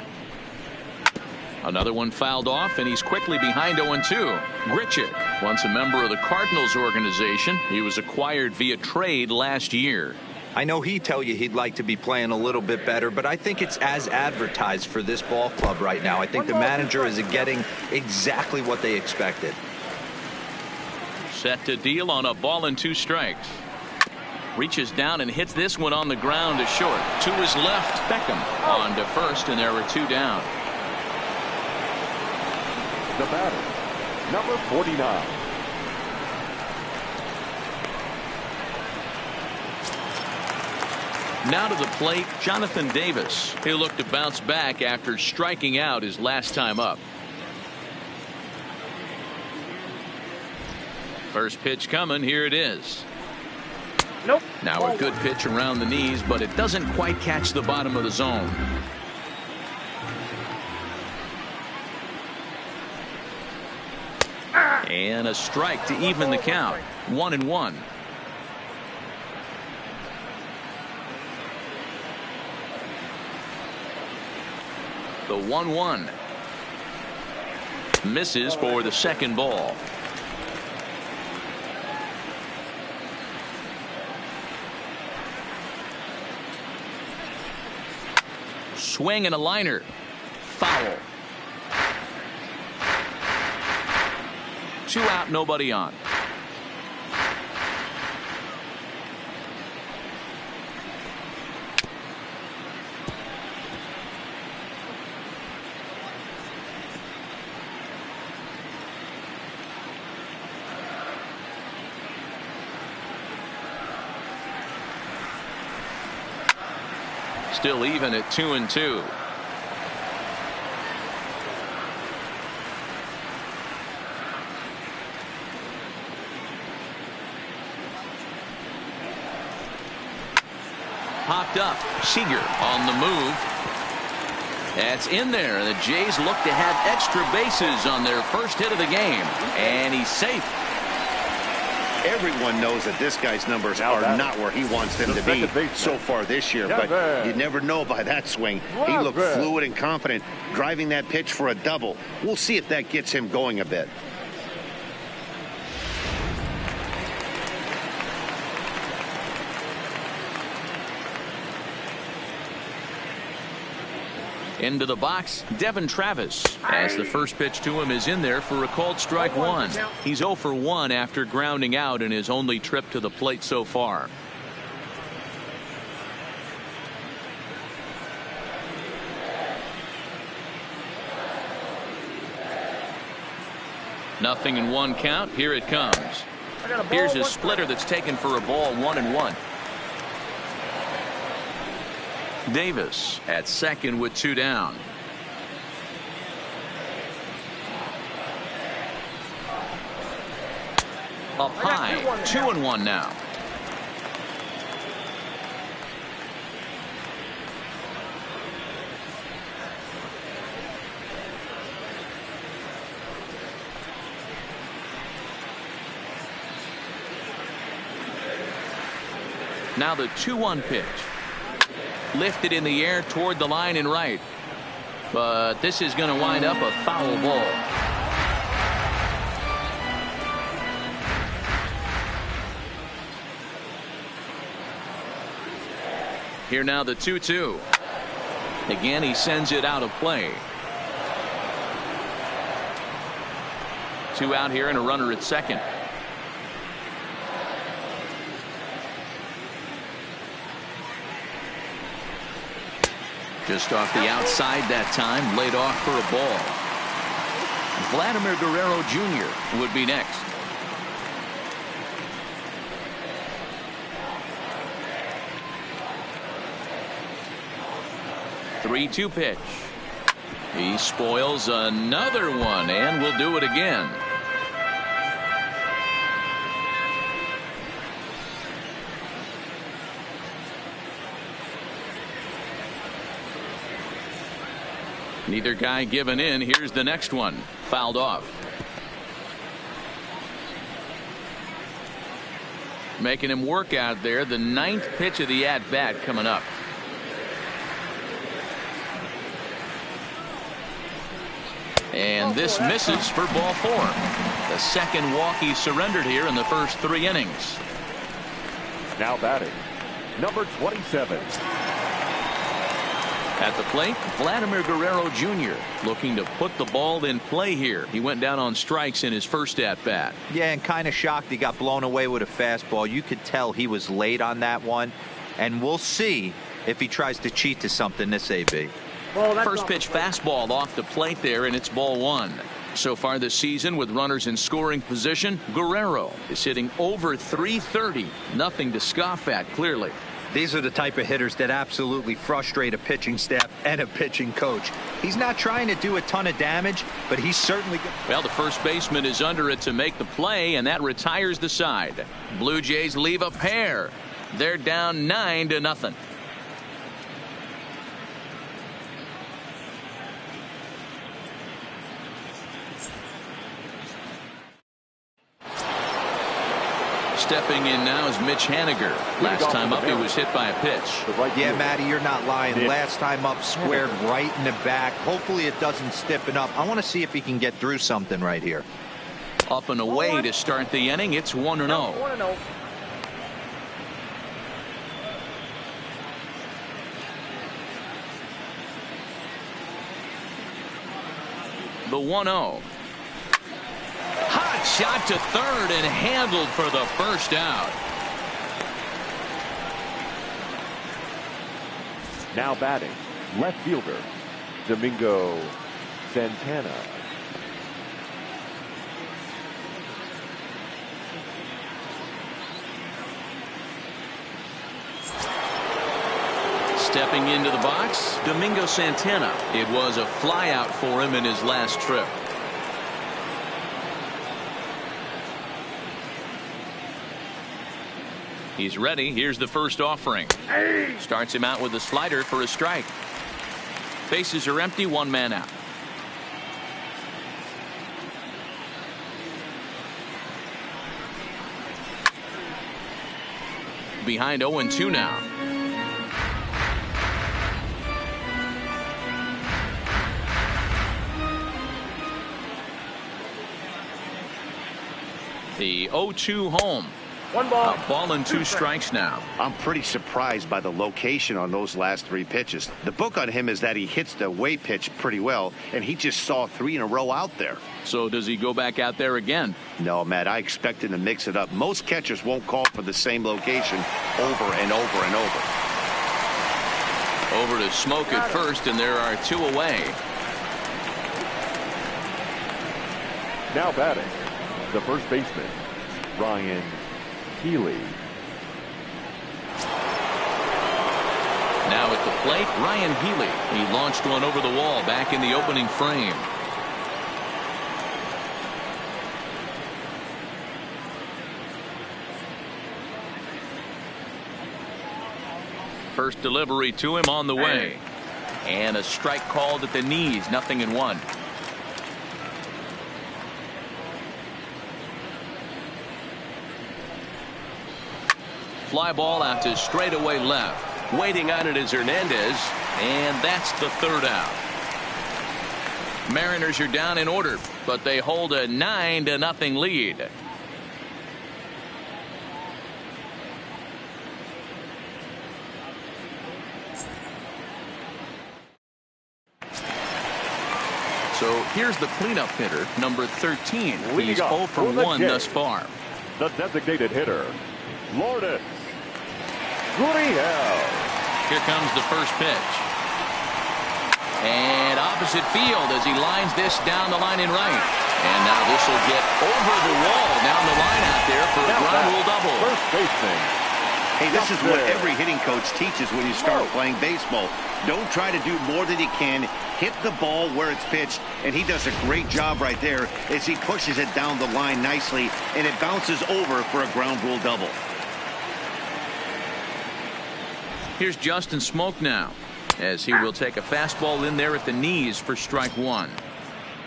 Another one fouled off, and he's quickly behind 0-2. Grichuk, once a member of the Cardinals organization. He was acquired via trade last year. I know he'd tell you he'd like to be playing a little bit better, but I think it's as advertised for this ball club right now. I think the manager is getting exactly what they expected. Set to deal on a ball and 2 strikes. Reaches down and hits this one on the ground to short. To his left, Beckham on to first, and there were 2 down. The batter, number 49. Now to the plate, Jonathan Davis. He'll look to bounce back after striking out his last time up. First pitch coming. Here it is. Nope. Now a good pitch around the knees, but it doesn't quite catch the bottom of the zone. And a strike to even the count. 1-1. The 1-1 misses for the second ball. Swing and a liner. Foul. 2 out, nobody on. Still even at 2-2. Popped up. Seager on the move. That's in there. The Jays look to have extra bases on their first hit of the game, and he's safe. Everyone knows that this guy's numbers are not where he wants them to be so far this year, but you never know by that swing. He looked fluid and confident, driving that pitch for a double. We'll see if that gets him going a bit. Into the box, Devin Travis, as the first pitch to him is in there for a called strike one. He's 0 for 1 after grounding out in his only trip to the plate so far. Nothing in 1 count. Here it comes. Here's a splitter that's taken for a ball, 1-1. Davis at second with 2 down. Up high, 2-1 now. Now the 2-1 pitch. Lifted in the air toward the line and right. But this is going to wind up a foul ball. Here now the 2-2. Again, he sends it out of play. 2 out here and a runner at second. Just off the outside that time, laid off for a ball. Vladimir Guerrero Jr. would be next. The 3-2 pitch. He spoils another one and will do it again. Neither guy giving in. Here's the next one. Fouled off. Making him work out there. The 9th pitch of the at-bat coming up. And this misses for ball 4. The second walk he surrendered here in the first 3 innings. Now batting, number 27. At the plate, Vladimir Guerrero Jr. looking to put the ball in play here. He went down on strikes in his first at-bat. Yeah, and kind of shocked he got blown away with a fastball. You could tell he was late on that one. And we'll see if he tries to cheat to something this AB. First pitch fastball off the plate there, and it's ball 1. So far this season, with runners in scoring position, Guerrero is hitting over .330. Nothing to scoff at, clearly. These are the type of hitters that absolutely frustrate a pitching staff and a pitching coach. He's not trying to do a ton of damage, but he's certainly good. Well, the first baseman is under it to make the play, and that retires the side. Blue Jays leave a pair. They're down 9-0. Stepping in now is Mitch Haniger. Last time up, he was hit by a pitch. Yeah, Matty, you're not lying. Last time up, squared right in the back. Hopefully it doesn't stiffen up. I want to see if he can get through something right here. Up and away to start the inning. It's 1-0. The 1-0. Hot shot to third and handled for the first out. Now batting, left fielder, Domingo Santana. Stepping into the box, Domingo Santana. It was a flyout for him in his last trip. He's ready. Here's the first offering. Starts him out with a slider for a strike. Bases are empty. 1 man out. behind 0-2 now. The 0-2 home. One ball. A ball and two strikes now. I'm pretty surprised by the location on those last three pitches. The book on him is that he hits the away pitch pretty well, and he just saw three in a row out there. So does he go back out there again? No, Matt, I expect him to mix it up. Most catchers won't call for the same location over and over and over. Over to Smoke at first, and there are two away. Now batting, the first baseman, Ryan Healy. Now at the plate, Ryan Healy. He launched one over the wall back in the opening frame. First delivery to him on the way. And a strike called at the knees, 0-1. Fly ball out to straightaway left. Waiting on it is Hernandez. And that's the third out. Mariners are down in order, but they hold a 9-0 lead. So here's the cleanup hitter, number 13. He's 0 for 1 thus far. The designated hitter, Lourdes Gurriel. Here comes the first pitch. And opposite field as he lines this down the line in right. And now this will get over the wall down the line out there for a ground rule double. First baseman. Hey, this is what every hitting coach teaches when you start playing baseball. Don't try to do more than you can. Hit the ball where it's pitched, and he does a great job right there as he pushes it down the line nicely, and it bounces over for a ground rule double. Here's Justin Smoke now, as he will take a fastball in there at the knees for strike one.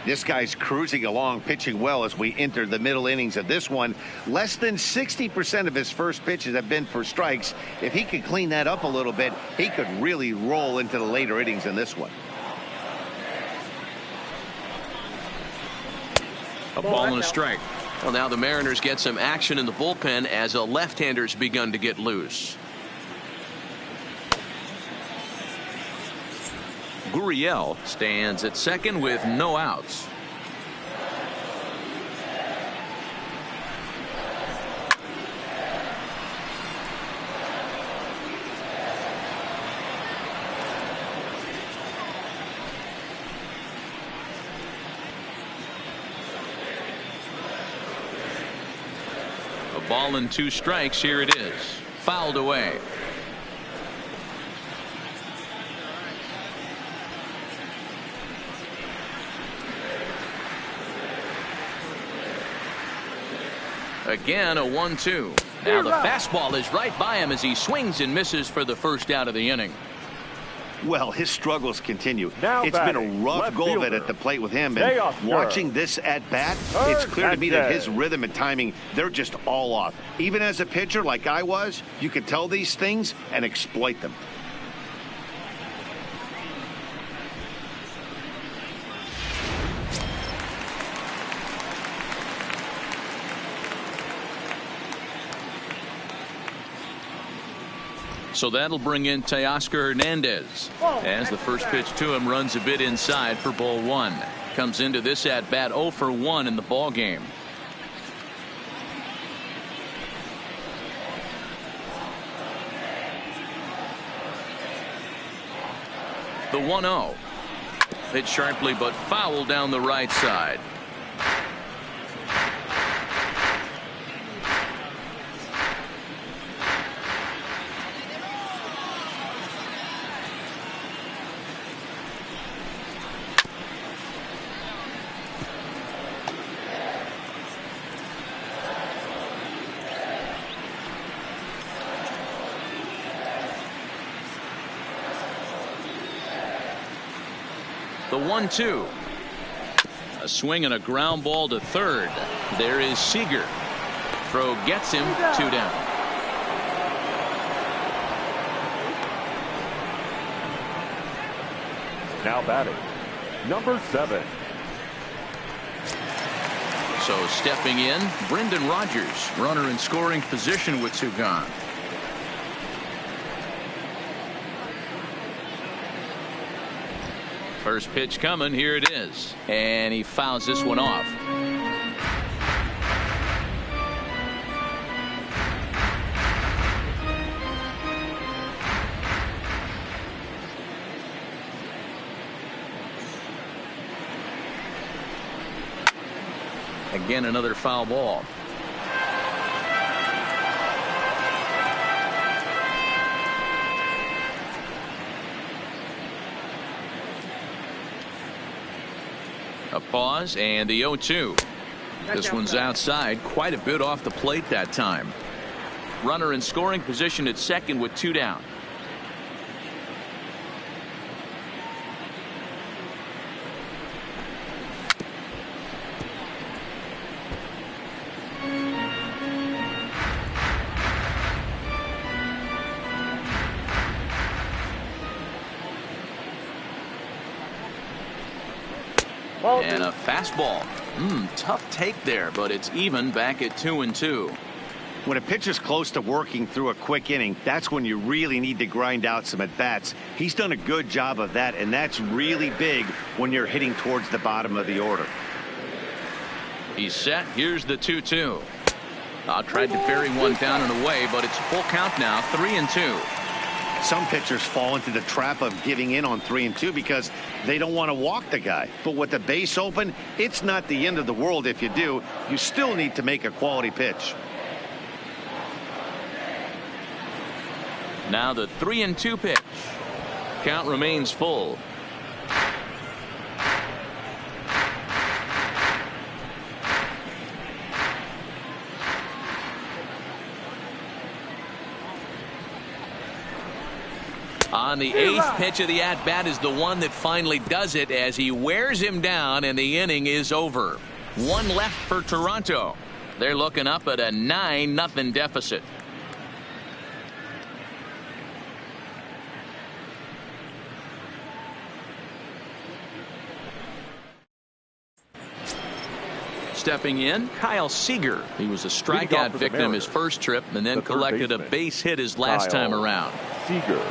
This guy's cruising along, pitching well as we enter the middle innings of this one. Less than 60% of his first pitches have been for strikes. If he could clean that up a little bit, he could really roll into the later innings in this one. A ball and a strike. Well, now the Mariners get some action in the bullpen as a left-hander's begun to get loose. Gurriel stands at second with no outs. A ball and two strikes. Here it is. Fouled away. Again, a 1-2. Now the fastball is right by him as he swings and misses for the first out of the inning. Well, his struggles continue. Now it's been a batting, rough left go of it fielder. at the plate with him. And watching this at bat, it's clear to me that his rhythm and timing, they're just all off. Even as a pitcher like I was, you can tell these things and exploit them. So that'll bring in Teoscar Hernandez as the first pitch to him runs a bit inside for ball one. Comes into this at bat 0 for 1 in the ball game. The 1-0 hit sharply but foul down the right side. The 1-2. A swing and a ground ball to third. There is Seager. Throw gets him 2 down. Now batting, number 7. So stepping in, Brendan Rodgers, runner in scoring position with 2 gone. First pitch coming, here it is, and he fouls this one off. Again, another foul ball. A pause and the 0-2. This one's outside, quite a bit off the plate that time. Runner in scoring position at second with 2 down. And a fastball. Tough take there, but it's even back at 2-2. When a pitcher's close to working through a quick inning, that's when you really need to grind out some at-bats. He's done a good job of that, and that's really big when you're hitting towards the bottom of the order. He's set. Here's the 2-2. Tried to bury one down and away, but it's full count now, 3-2. Some pitchers fall into the trap of giving in on 3-2 because they don't want to walk the guy. But with the base open, it's not the end of the world if you do. You still need to make a quality pitch. Now the 3-2 pitch. Count remains full. On the 8th pitch of the at-bat is the one that finally does it as he wears him down and the inning is over. 1 left for Toronto. They're looking up at a 9-0 deficit. Stepping in, Kyle Seager. He was a strikeout victim his first trip and then collected a base hit his last time around. Seager.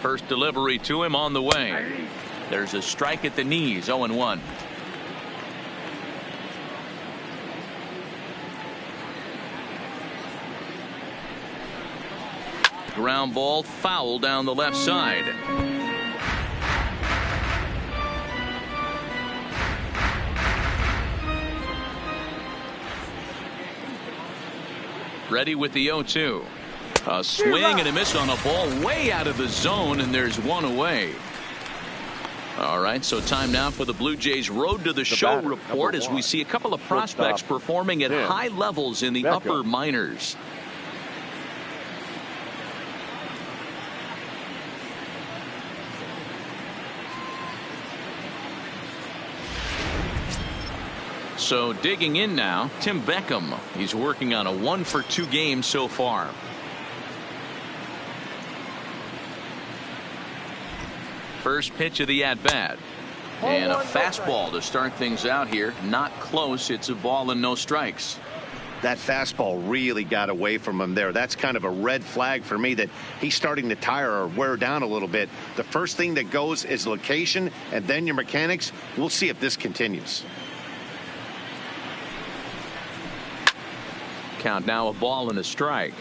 First delivery to him on the way. There's a strike at the knees, 0-1. Ground ball foul down the left side. Ready with the 0-2. A swing and a miss on a ball way out of the zone, and there's one away. All right, so time now for the Blue Jays Road to the Show report as we see a couple of prospects performing at high levels in the upper minors. So digging in now, Tim Beckham. He's working on a 1-for-2 game so far. First pitch of the at-bat. And a fastball to start things out here. Not close. It's a ball and no strikes. That fastball really got away from him there. That's kind of a red flag for me that he's starting to tire or wear down a little bit. The first thing that goes is location and then your mechanics. We'll see if this continues. Count now, a ball and a strike.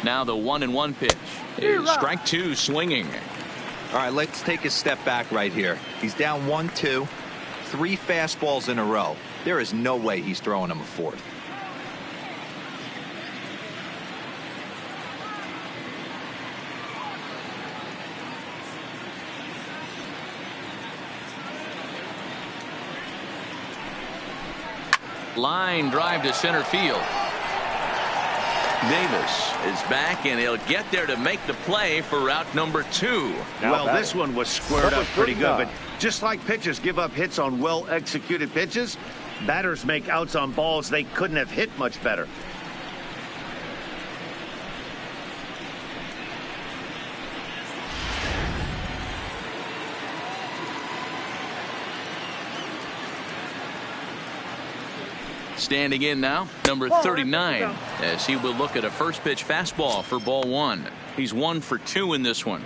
Now the 1-1 pitch is strike 2 swinging. All right, let's take a step back right here. He's down 1-2, 3 fastballs in a row. There is no way he's throwing him a fourth. Line drive to center field. Davis is back, and he'll get there to make the play for route number 2. Well, this one was squared up pretty good, but just like pitchers give up hits on well-executed pitches, batters make outs on balls they couldn't have hit much better. Standing in now, number 39, as he will look at a first pitch fastball for ball 1. He's 1 for 2 in this one.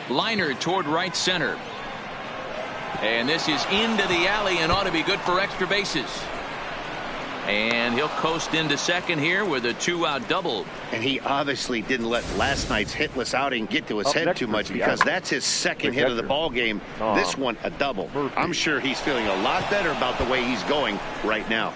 Liner toward right center. And this is into the alley and ought to be good for extra bases. And he'll coast into second here with a 2-out double. And he obviously didn't let last night's hitless outing get to his head too much, because that's his second hit of the ball game. This one a double. I'm sure he's feeling a lot better about the way he's going right now.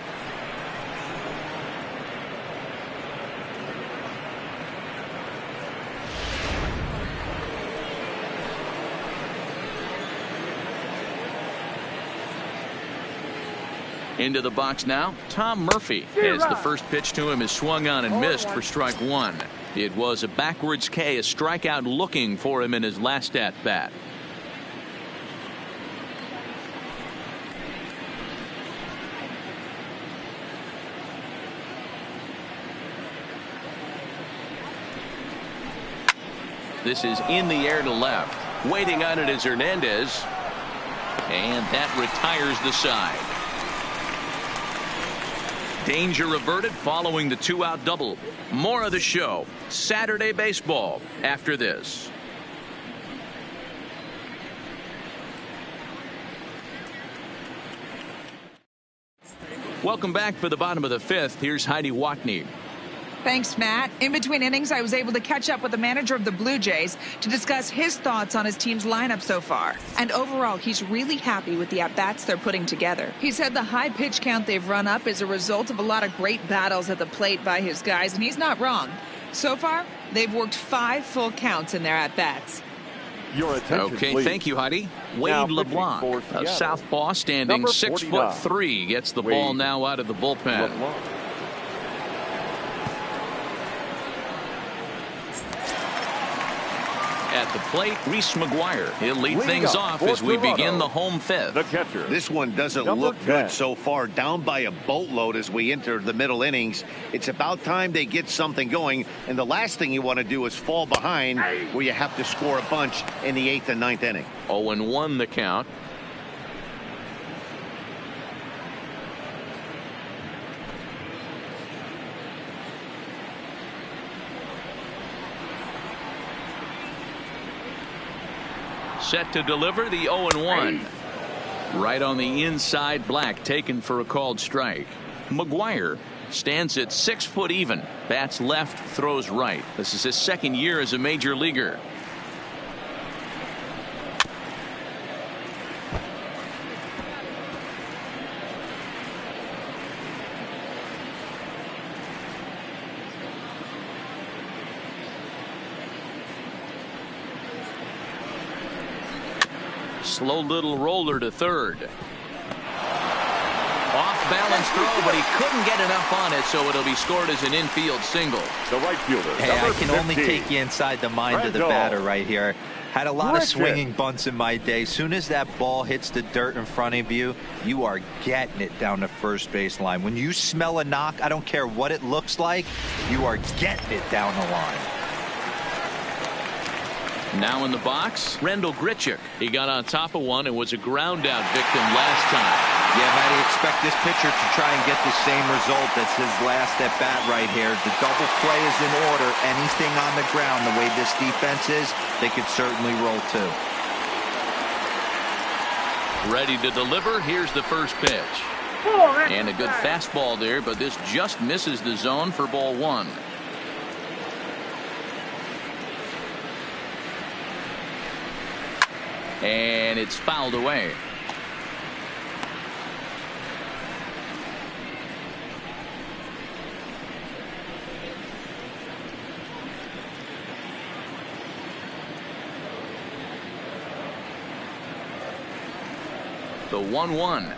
Into the box now, Tom Murphy, as the first pitch to him is swung on and missed for strike 1. It was a backwards K, a strikeout looking for him in his last at bat. This is in the air to left. Waiting on it is Hernandez. And that retires the side. Danger averted following the 2-out double. More of the show. Saturday baseball after this. Welcome back for the bottom of the 5th. Here's Heidi Watney. Thanks, Matt. In between innings, I was able to catch up with the manager of the Blue Jays to discuss his thoughts on his team's lineup so far. And overall, he's really happy with the at-bats they're putting together. He said the high pitch count they've run up is a result of a lot of great battles at the plate by his guys, and he's not wrong. So far, they've worked 5 full counts in their at-bats. Okay, please. Thank you, Heidi. Wade LeBlanc, a southpaw standing 6'3", gets the ball now out of the bullpen. At the plate, Reese McGuire. He'll lead things off as we begin the home 5th. The catcher. This one doesn't look good so far. Down by a boatload as we enter the middle innings. It's about time they get something going. And the last thing you want to do is fall behind where you have to score a bunch in the 8th and 9th inning. 0-1 the count. Set to deliver the 0-1. Right on the inside, Black taken for a called strike. McGuire stands at 6 foot even. Bats left, throws right. This is his second year as a major leaguer. Slow little roller to third. Off balance throw, but he couldn't get enough on it, so it'll be scored as an infield single. The right fielder. Hey, I can only take you inside the mind of the batter right here. Had a lot of swinging bunts in my day. Soon as that ball hits the dirt in front of you, you are getting it down the first base line. When you smell a knock, I don't care what it looks like, you are getting it down the line. Now in the box, Rendell Grichuk. He got on top of one and was a ground out victim last time. Yeah, Matty, expect this pitcher to try and get the same result. That's his last at bat right here. The double play is in order. Anything on the ground, the way this defense is, they could certainly roll too. Ready to deliver. Here's the first pitch. And a good fastball there, but this just misses the zone for ball 1. And it's fouled away. The 1-1.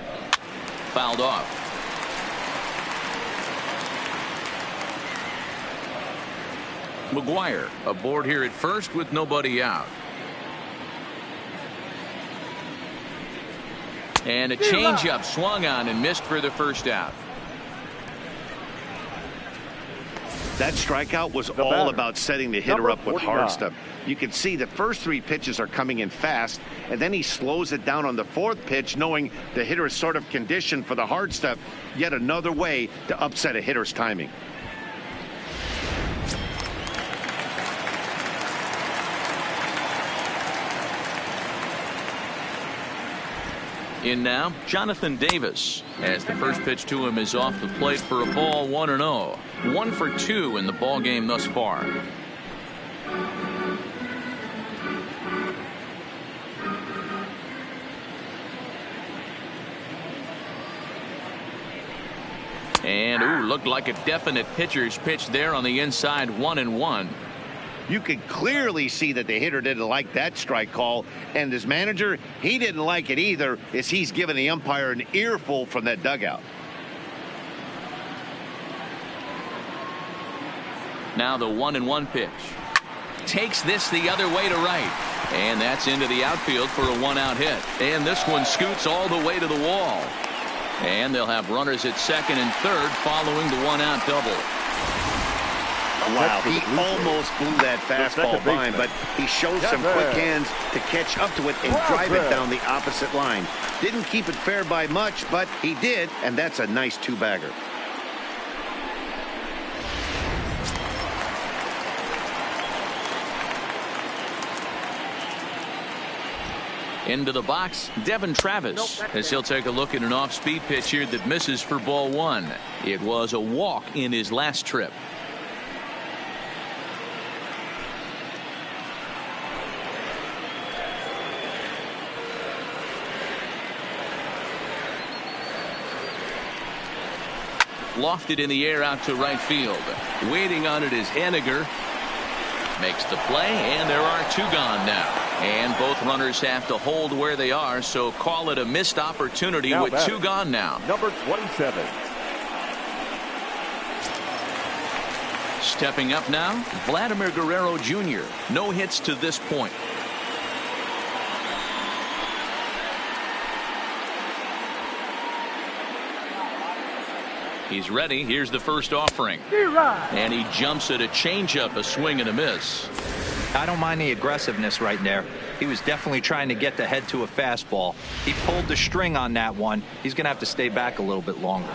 Fouled off. McGuire aboard here at first with nobody out. And a changeup swung on and missed for the first out. That strikeout was all about setting the hitter up with hard stuff. You can see the first 3 pitches are coming in fast, and then he slows it down on the 4th pitch, knowing the hitter is sort of conditioned for the hard stuff. Yet another way to upset a hitter's timing. In now, Jonathan Davis, as the first pitch to him is off the plate for a ball, 1-0. 1 for 2 in the ball game thus far. And looked like a definite pitcher's pitch there on the inside, 1-1. You could clearly see that the hitter didn't like that strike call, and his manager, he didn't like it either, as he's given the umpire an earful from that dugout. Now the 1-1 pitch. Takes this the other way to right. And that's into the outfield for a 1-out hit. And this one scoots all the way to the wall. And they'll have runners at second and third following the 1-out double. Wow, he almost blew that fastball by him, but he showed some quick hands to catch up to it and drive it down the opposite line. Didn't keep it fair by much, but he did, and that's a nice 2-bagger. Into the box, Devin Travis, as he'll take a look at an off-speed pitch here that misses for ball 1. It was a walk in his last trip. Lofted in the air out to right field. Waiting on it is Henniger. Makes the play, and there are 2 gone now. And both runners have to hold where they are, so call it a missed opportunity with 2 gone now. Number 27. Stepping up now, Vladimir Guerrero Jr. No hits to this point. He's ready. Here's the first offering. And he jumps at a changeup, a swing and a miss. I don't mind the aggressiveness right there. He was definitely trying to get the head to a fastball. He pulled the string on that one. He's going to have to stay back a little bit longer.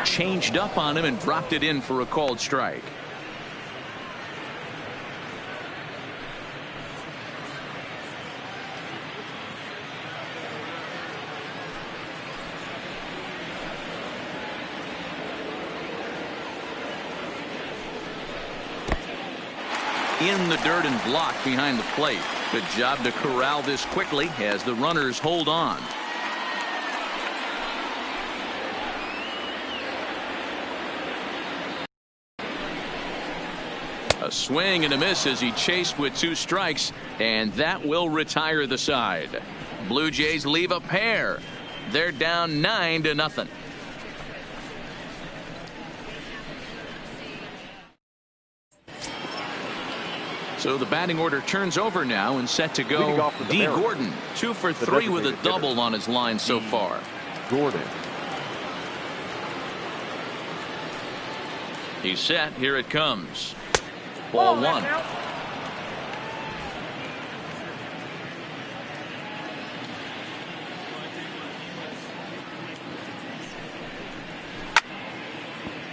Changed up on him and dropped it in for a called strike. In the dirt and blocked behind the plate. Good job to corral this quickly as the runners hold on. A swing and a miss as he chased with 2 strikes, and that will retire the side. Blue Jays leave a pair. They're down 9-0. So the batting order turns over now and set to go. D. Gordon, 2 for 3 with a double on his line so far. Gordon. He's set. Here it comes. Ball 1.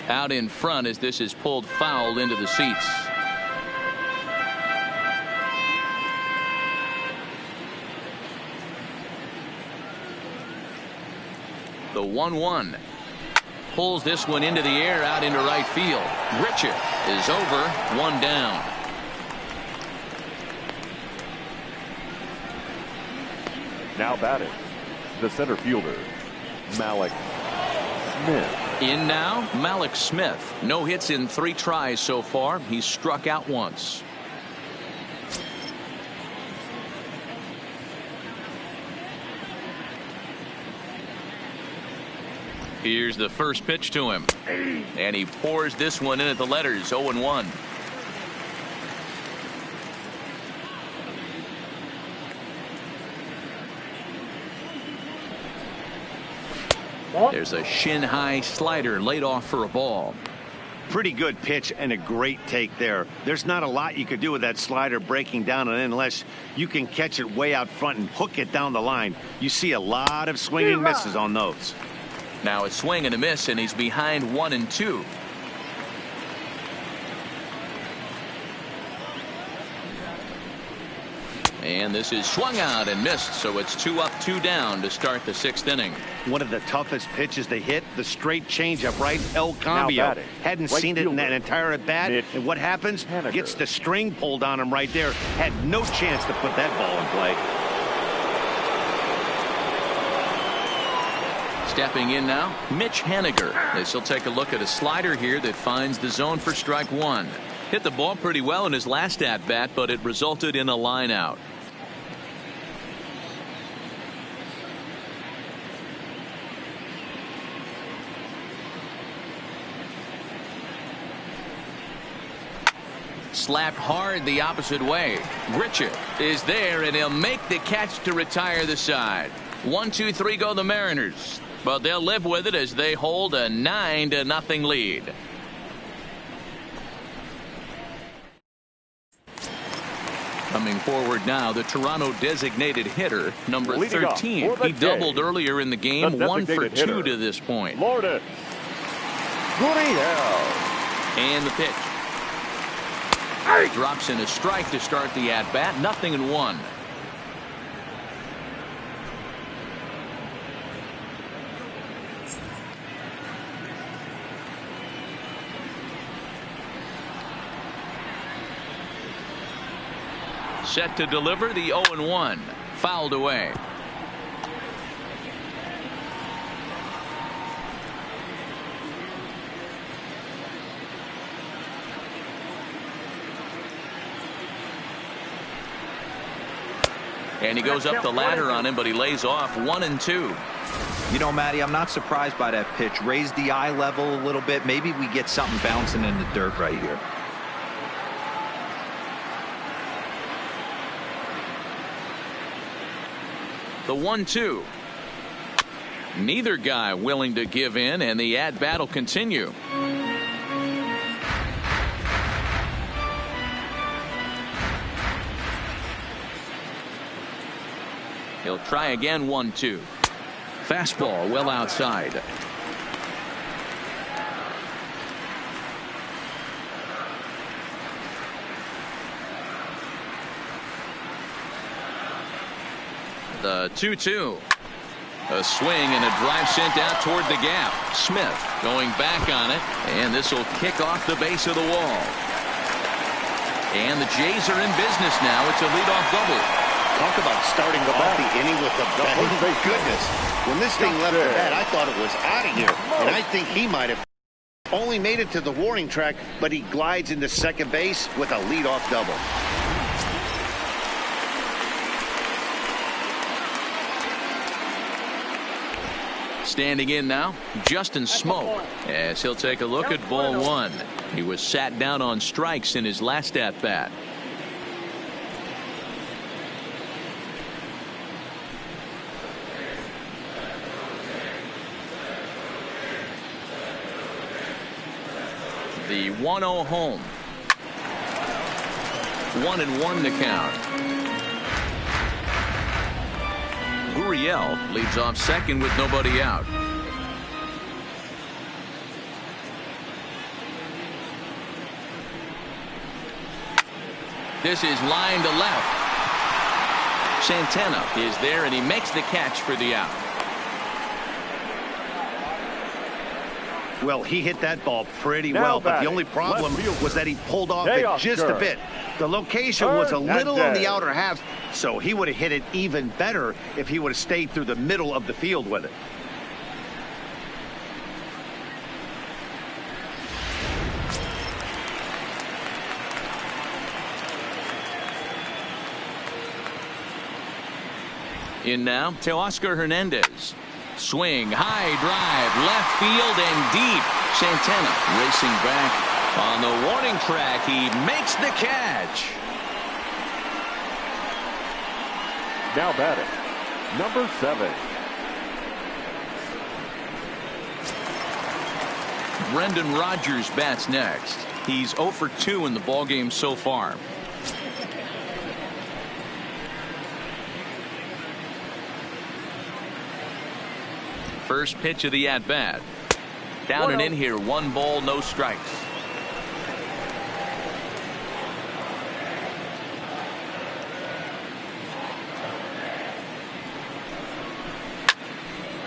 Out in front as this is pulled foul into the seats. The 1-1 pulls this one into the air out into right field. Richard is over, 1 down. Now batting, the center fielder, Malik Smith. In now, Malik Smith. No hits in 3 tries so far. He's struck out once. Here's the first pitch to him. And he pours this one in at the letters. 0-1. There's a shin-high slider laid off for a ball. Pretty good pitch and a great take there. There's not a lot you could do with that slider breaking down and in unless you can catch it way out front and hook it down the line. You see a lot of swinging misses on those. Now a swing and a miss, and he's behind 1-2. And this is swung out and missed, so it's 2 up, 2 down to start the 6th inning. One of the toughest pitches they hit, the straight changeup, right? El Cambio. Hadn't seen it in that entire at bat. And what happens? Gets the string pulled on him right there. Had no chance to put that ball in play. Stepping in now, Mitch Haniger. As he'll take a look at a slider here that finds the zone for strike 1. Hit the ball pretty well in his last at bat, but it resulted in a line out. Slapped hard the opposite way. Richard is there, and he'll make the catch to retire the side. 1-2-3 go the Mariners, but they'll live with it as they hold a 9-0 lead. Coming forward now, the Toronto designated hitter, number 13. He doubled earlier in the game, 1 for 2 to this point. Lourdes Gurriel. And the pitch. Drops in a strike to start the at-bat. 0-1. Set to deliver the 0-1. Fouled away. And he goes up the ladder on him, but he lays off 1-2. You know, Matty, I'm not surprised by that pitch. Raise the eye level a little bit. Maybe we get something bouncing in the dirt right here. The 1-2. Neither guy willing to give in, and the at-bat will continue. He'll try again. 1-2. Fastball well outside. The 2-2. A swing and a drive sent out toward the gap. Smith going back on it, and this will kick off the base of the wall. And the Jays are in business now. It's a leadoff double. Talk about starting off the inning with a bang. Goodness. When this thing left the bat, I thought it was out of here. And I think he might have only made it to the warning track, but he glides into second base with a leadoff double. Standing in now, Justin Smoke, as he'll take a look at ball 1. He was sat down on strikes in his last at-bat. The 1-0 home. 1-1 to count. Gurriel leads off second with nobody out. This is line to left. Santana is there, and he makes the catch for the out. Well, he hit that ball pretty well, but the only problem was that he pulled off it just a bit. The location was a little on the outer half, so he would have hit it even better if he would have stayed through the middle of the field with it. In now, Teoscar Hernandez. Swing, high drive, left field and deep. Santana racing back on the warning track. He makes the catch. Now batting, number 7. Brendan Rodgers bats next. He's 0 for 2 in the ballgame so far. First pitch of the at-bat. Down and in here. 1 ball, no strikes.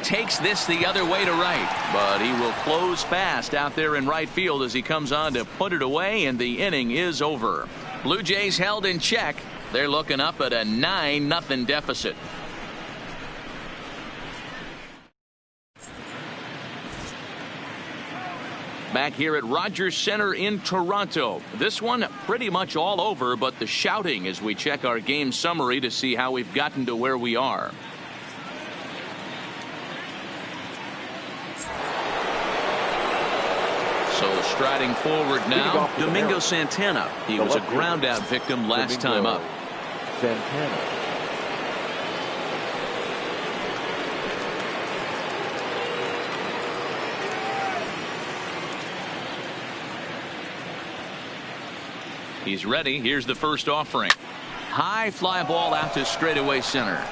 Takes this the other way to right, but he will close fast out there in right field as he comes on to put it away, and the inning is over. Blue Jays held in check. They're looking up at a 9-0 deficit. Back here at Rogers Center in Toronto. This one pretty much all over, but the shouting as we check our game summary to see how we've gotten to where we are. So striding forward now, Domingo Santana. He was a ground out victim last time up. Santana. He's ready. Here's the first offering. High fly ball out to straightaway center.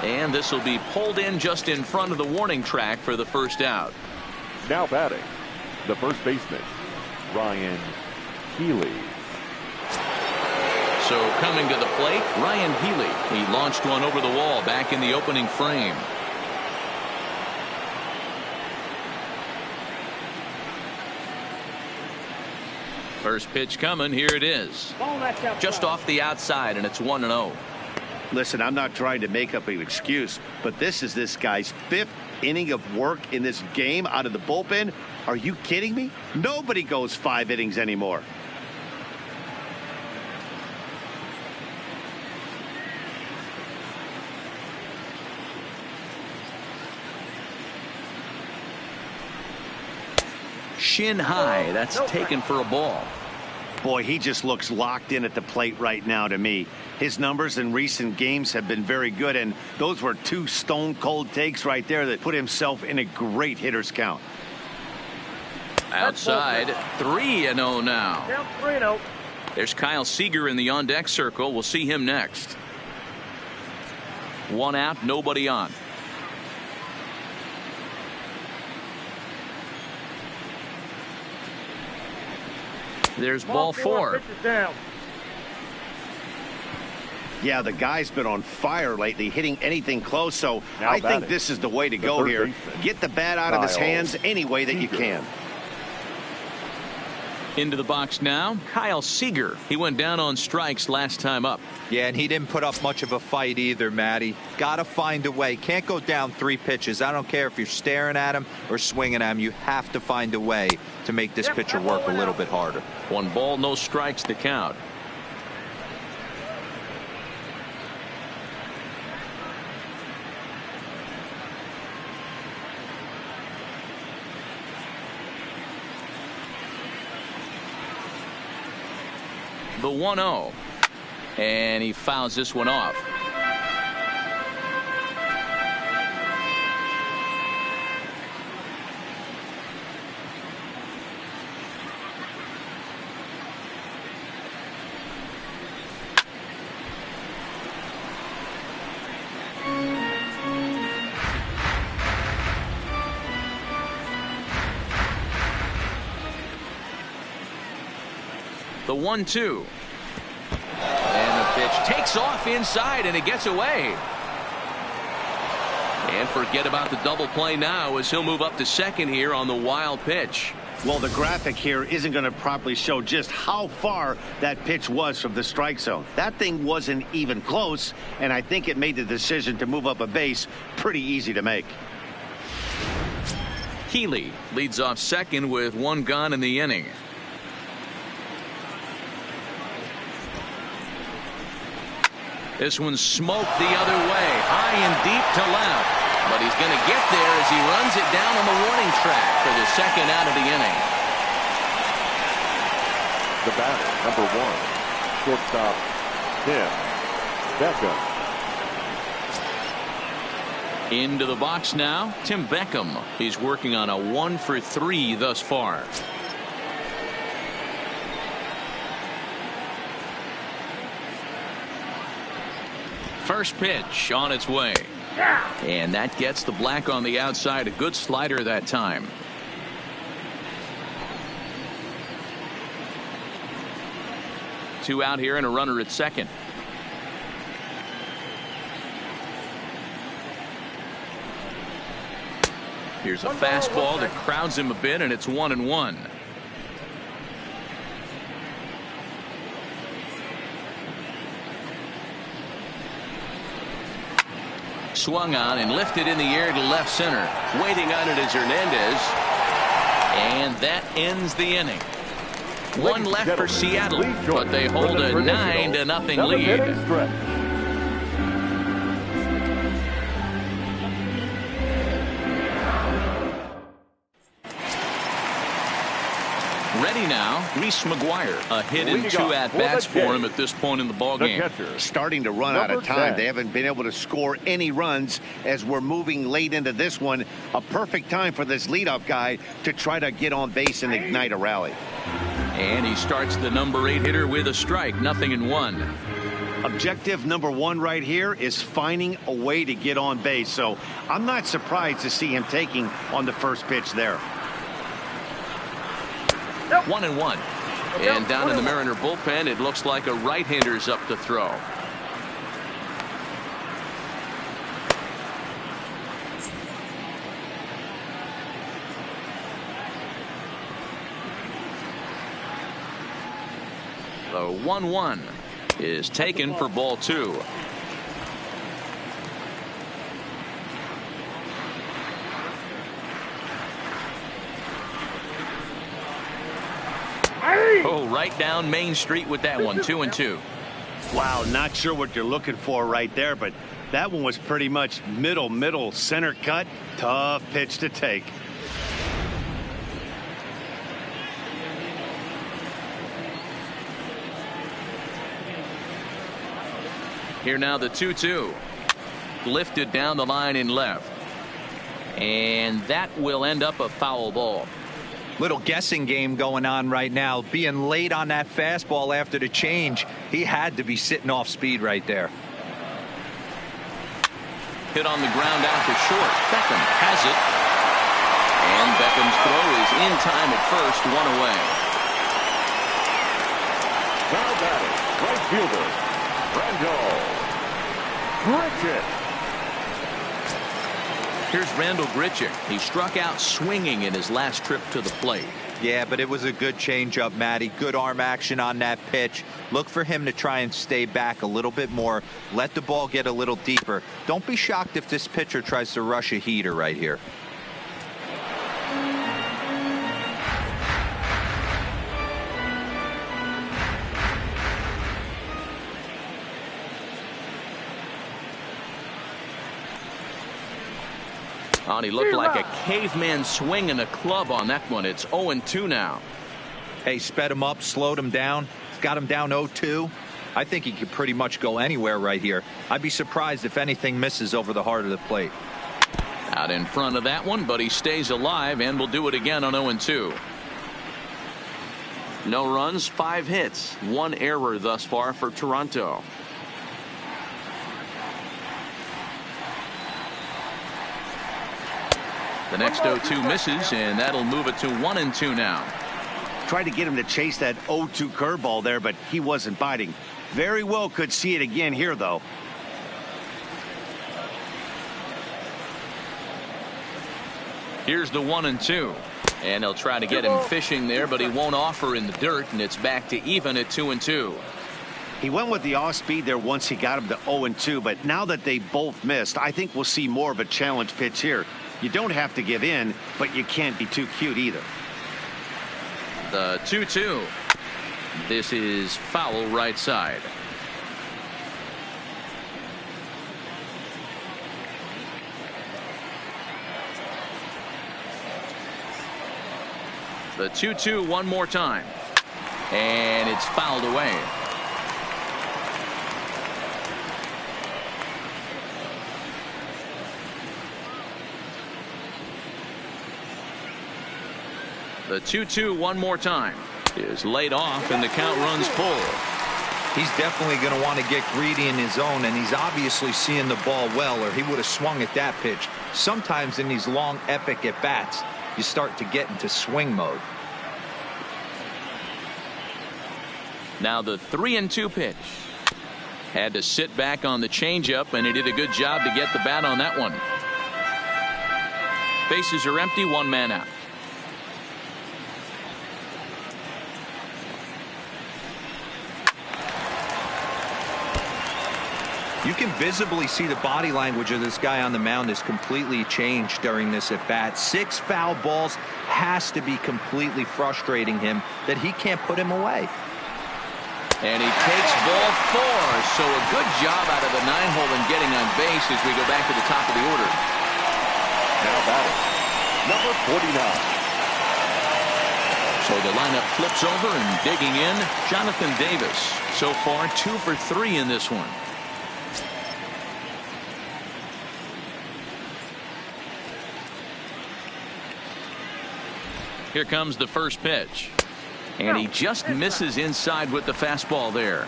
And this will be pulled in just in front of the warning track for the first out. Now batting, the first baseman, Ryan Healy. So coming to the plate, Ryan Healy. He launched one over the wall back in the opening frame. First pitch coming. Here it is. Just off the outside, and it's 1-0. Listen, I'm not trying to make up an excuse, but this is this guy's 5th inning of work in this game out of the bullpen. Are you kidding me? Nobody goes 5 innings anymore. Shin high. That's taken for a ball. Boy, he just looks locked in at the plate right now to me. His numbers in recent games have been very good, and those were 2 stone-cold takes right there that put himself in a great hitter's count. Outside, 3-0 now. Down 3-0. There's Kyle Seager in the on-deck circle. We'll see him next. 1 out, nobody on. There's ball 4. Yeah, the guy's been on fire lately, hitting anything close, so I think this is the way to go here. Get the bat out of his hands any way that you can. Into the box now, Kyle Seager. He went down on strikes last time up. Yeah, and he didn't put up much of a fight either, Matty. Got to find a way. Can't go down 3 pitches. I don't care if you're staring at him or swinging at him. You have to find a way to make this pitcher work a little bit harder. 1 ball, no strikes to count. The 1-0, and he fouls this one off. The 1-2. And the pitch takes off inside, and it gets away. And forget about the double play now as he'll move up to second here on the wild pitch. Well, the graphic here isn't going to properly show just how far that pitch was from the strike zone. That thing wasn't even close, and I think it made the decision to move up a base pretty easy to make. Healy leads off second with 1 gone in the inning. This one's smoked the other way, high and deep to left. But he's going to get there as he runs it down on the warning track for the second out of the inning. The batter, number 1, shortstop, Tim Beckham. Into the box now, Tim Beckham. He's working on a 1-for-3 thus far. First pitch on its way. And that gets the black on the outside. A good slider that time. Two out here and a runner at second. Here's a fastball that crowds him a bit, and it's 1-1. Swung on and lifted in the air to left center. Waiting on it is Hernandez. And that ends the inning. One left for Seattle, but they hold a 9-0 lead. Ready now, Reese McGuire. A hit in 2 at-bats for him at this point in the ballgame. Starting to run out of time. They haven't been able to score any runs as we're moving late into this one. A perfect time for this leadoff guy to try to get on base and ignite a rally. And he starts the number 8 hitter with a strike. 0-1. Objective number 1 right here is finding a way to get on base. So I'm not surprised to see him taking on the first pitch there. 1-1. And down in the Mariner bullpen, it looks like a right-hander's up to throw. The 1-1 is taken for ball 2. Oh, right down Main Street with that one. 2-2. Wow, not sure what you're looking for right there, but that one was pretty much middle center cut. Tough pitch to take. Here now the 2-2. Lifted down the line in left. And that will end up a foul ball. Little guessing game going on right now. Being late on that fastball after the change. He had to be sitting off speed right there. Hit on the ground out to short. Beckham has it. And Beckham's throw is in time at first. 1 away. Now batting, right fielder, Randall Grichuk. Here's Randall Grichuk. He struck out swinging in his last trip to the plate. Yeah, but it was a good changeup, Matty. Good arm action on that pitch. Look for him to try and stay back a little bit more. Let the ball get a little deeper. Don't be shocked if this pitcher tries to rush a heater right here. Oh, he looked like a caveman swinging a club on that one. It's 0-2 now. Hey, sped him up, slowed him down. Got him down 0-2. I think he could pretty much go anywhere right here. I'd be surprised if anything misses over the heart of the plate. Out in front of that one, but he stays alive and will do it again on 0-2. No runs, 5 hits, 1 error thus far for Toronto. The next 0-2 misses, and that'll move it to 1-2 now. Tried to get him to chase that 0-2 curveball there, but he wasn't biting. Very well could see it again here, though. Here's the 1-2. And they'll try to get him fishing there, but he won't offer in the dirt, and it's back to even at 2-2. He went with the off speed there once he got him to 0-2, but now that they both missed, I think we'll see more of a challenge pitch here. You don't have to give in, but you can't be too cute either. The 2-2. This is foul right side. The 2-2 one more time. And it's fouled away. The 2-2 one more time is laid off, and the count runs full. He's definitely going to want to get greedy in his zone, and he's obviously seeing the ball well, or he would have swung at that pitch. Sometimes in these long, epic at-bats, you start to get into swing mode. Now the 3-2 pitch. Had to sit back on the changeup, and he did a good job to get the bat on that one. Bases are empty, one man out. You can visibly see the body language of this guy on the mound is completely changed during this at bat. 6 foul balls has to be completely frustrating him that he can't put him away. And he takes ball 4. So a good job out of the 9-hole in getting on base as we go back to the top of the order. Now batting, number 49. So the lineup flips over, and digging in, Jonathan Davis. So far 2 for 3 in this one. Here comes the first pitch. And he just misses inside with the fastball there.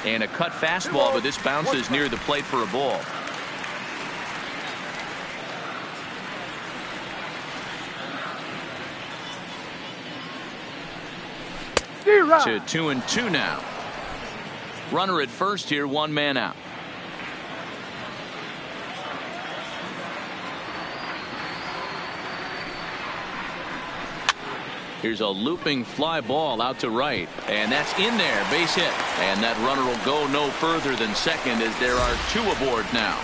And a cut fastball, but this bounces near the plate for a ball. To 2-2 now. Runner at first here, one man out. Here's a looping fly ball out to right, and that's in there, base hit. And that runner will go no further than second as there are 2 aboard now.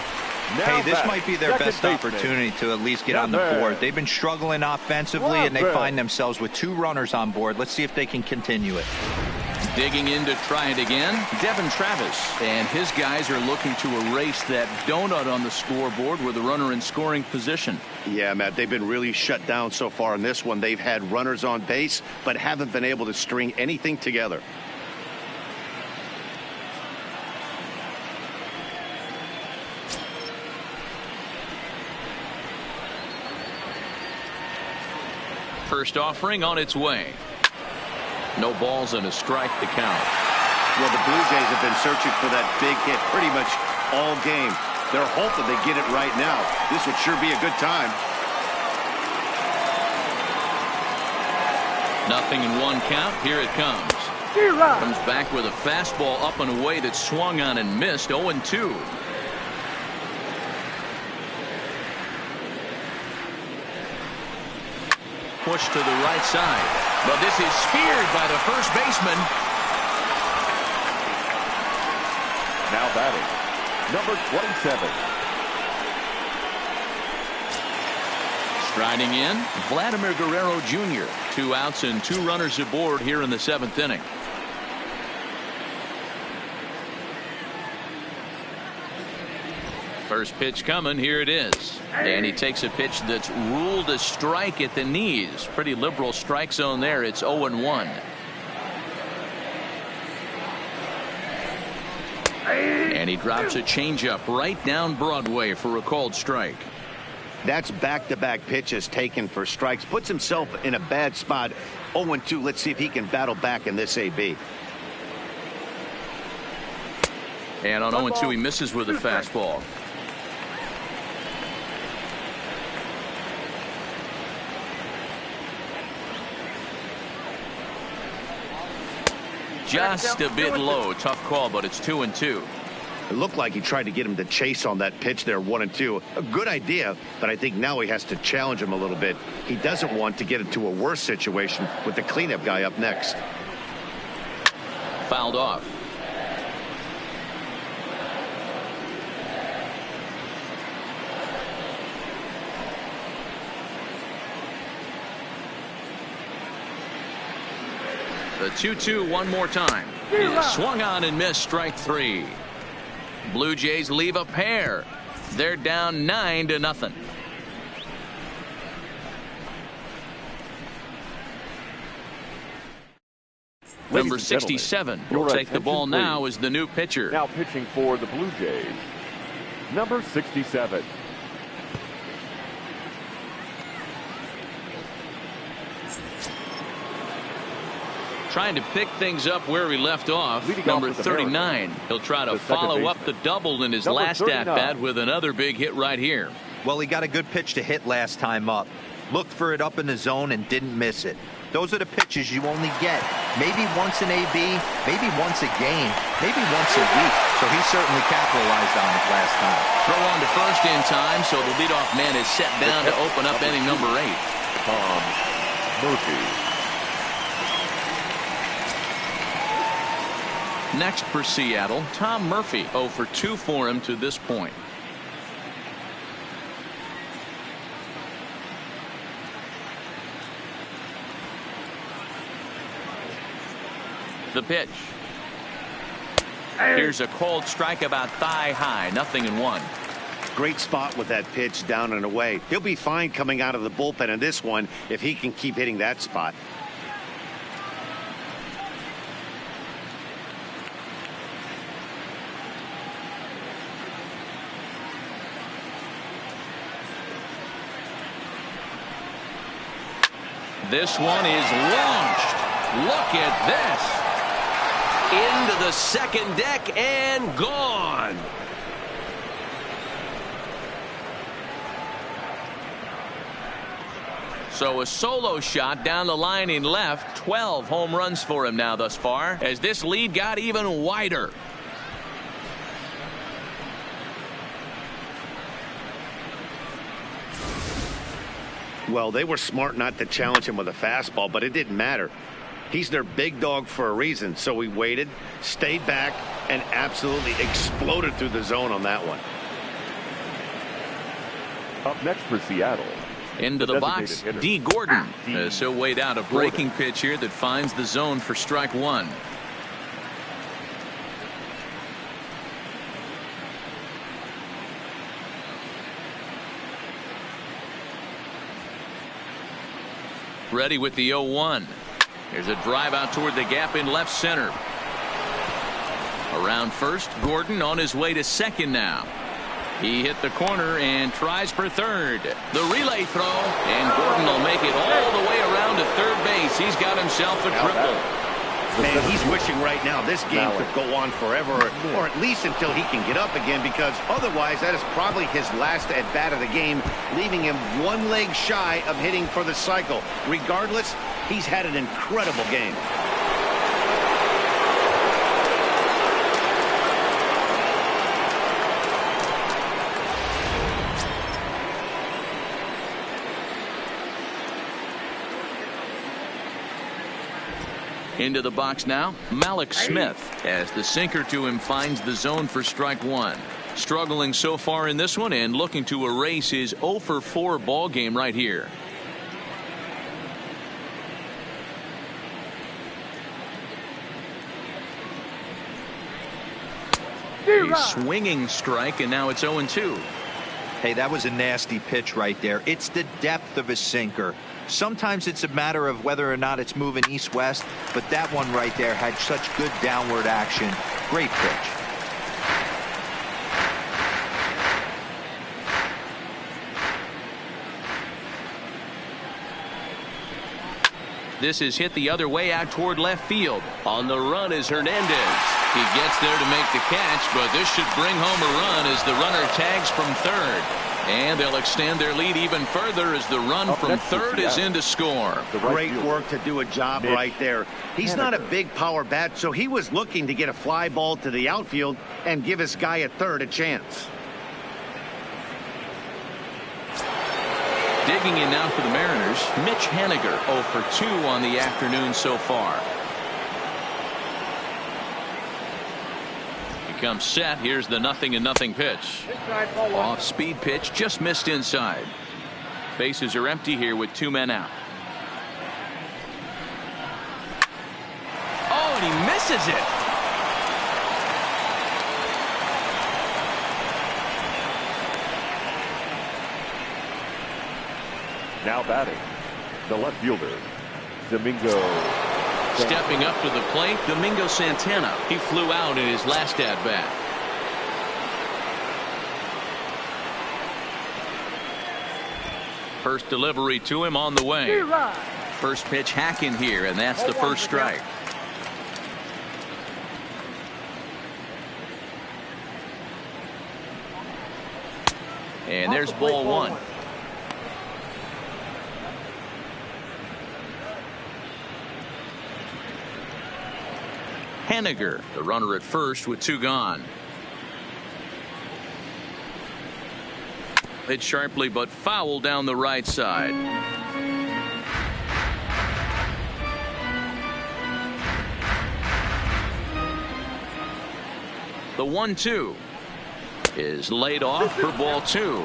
Hey, this might be their best opportunity to at least get on the board. They've been struggling offensively, and they find themselves with 2 runners on board. Let's see if they can continue it. Digging in to try it again, Devin Travis. And his guys are looking to erase that donut on the scoreboard with a runner in scoring position. Yeah, Matt, they've been really shut down so far in this one. They've had runners on base, but haven't been able to string anything together. First offering on its way. No balls and a strike to count. Well, the Blue Jays have been searching for that big hit pretty much all game. They're hoping they get it right now. This would sure be a good time. Nothing in 1 count. Here it comes. Comes back with a fastball up and away that swung on and missed. 0-2. Push to the right side, but this is speared by the first baseman. Now batting, number 27. Striding in, Vladimir Guerrero Jr. 2 outs and 2 runners aboard here in the 7th inning. First pitch coming. Here it is. And he takes a pitch that's ruled a strike at the knees. Pretty liberal strike zone there. It's 0-1. And he drops a changeup right down Broadway for a called strike. That's back-to-back pitches taken for strikes. Puts himself in a bad spot. 0-2. Let's see if he can battle back in this AB. And on 0-2 he misses with a fastball. Just a bit low. Tough call, but it's 2-2. It looked like he tried to get him to chase on that pitch there, 1-2. A good idea, but I think now he has to challenge him a little bit. He doesn't want to get into a worse situation with the cleanup guy up next. Fouled off. The 2-2 one more time. Swung on and missed, strike three. Blue Jays leave a pair. They're down 9-0. Number 67 will take the ball now as the new pitcher. Now pitching for the Blue Jays, number 67. Trying to pick things up where we left off. Number 39. He'll try to follow up the double in his last at-bat with another big hit right here. Well, he got a good pitch to hit last time up. Looked for it up in the zone and didn't miss it. Those are the pitches you only get. Maybe once an AB, maybe once a game, maybe once a week. So he certainly capitalized on it last time. Throw on to first in time, so the leadoff man is set down to open up inning number 8. Tom Murphy. Next for Seattle, Tom Murphy. 0 for 2 for him to this point. The pitch. Here's a cold strike about thigh high. 0-1. Great spot with that pitch down and away. He'll be fine coming out of the bullpen in this one if he can keep hitting that spot. This one is launched. Look at this. Into the second deck and gone. So a solo shot down the line in left. 12 home runs for him now thus far, as this lead got even wider. Well, they were smart not to challenge him with a fastball, but it didn't matter. He's their big dog for a reason, so he waited, stayed back, and absolutely exploded through the zone on that one. Up next for Seattle. Into the box, D. Gordon. So weighed out a breaking pitch here that finds the zone for strike one. Ready with the 0-1. There's a drive out toward the gap in left center. Around first, Gordon on his way to second now. He hit the corner and tries for third. The relay throw, and Gordon will make it all the way around to third base. He's got himself a triple. Man, he's wishing right now this game could go on forever, or at least until he can get up again, because otherwise that is probably his last at-bat of the game, leaving him one leg shy of hitting for the cycle. Regardless, he's had an incredible game. Into the box now, Malik Smith, as the sinker to him finds the zone for strike one. Struggling so far in this one and looking to erase his 0 for 4 ball game right here. A swinging strike, and now it's 0-2. Hey, that was a nasty pitch right there. It's the depth of a sinker. Sometimes it's a matter of whether or not it's moving east-west, but that one right there had such good downward action. Great pitch. This is hit the other way out toward left field. On the run is Hernandez. He gets there to make the catch, but this should bring home a run as the runner tags from third. And they'll extend their lead even further as the run from third is in to score. Great work to do a job right there. He's not a big power bat, so he was looking to get a fly ball to the outfield and give his guy at third a chance. Digging in now for the Mariners, Mitch Haniger, 0 for 2 on the afternoon so far. Comes set. Here's the 0-0 pitch. Off speed pitch, just missed inside. Bases are empty here with 2 men out. misses it. Now batting, the left fielder, Domingo. Stepping up to the plate, Domingo Santana. He flew out in his last at-bat. First delivery to him on the way. First pitch hacking here, and that's the first strike. And there's ball one. Henniger, the runner at first with two gone. Hit sharply but foul down the right side. The 1-2 is laid off for ball two.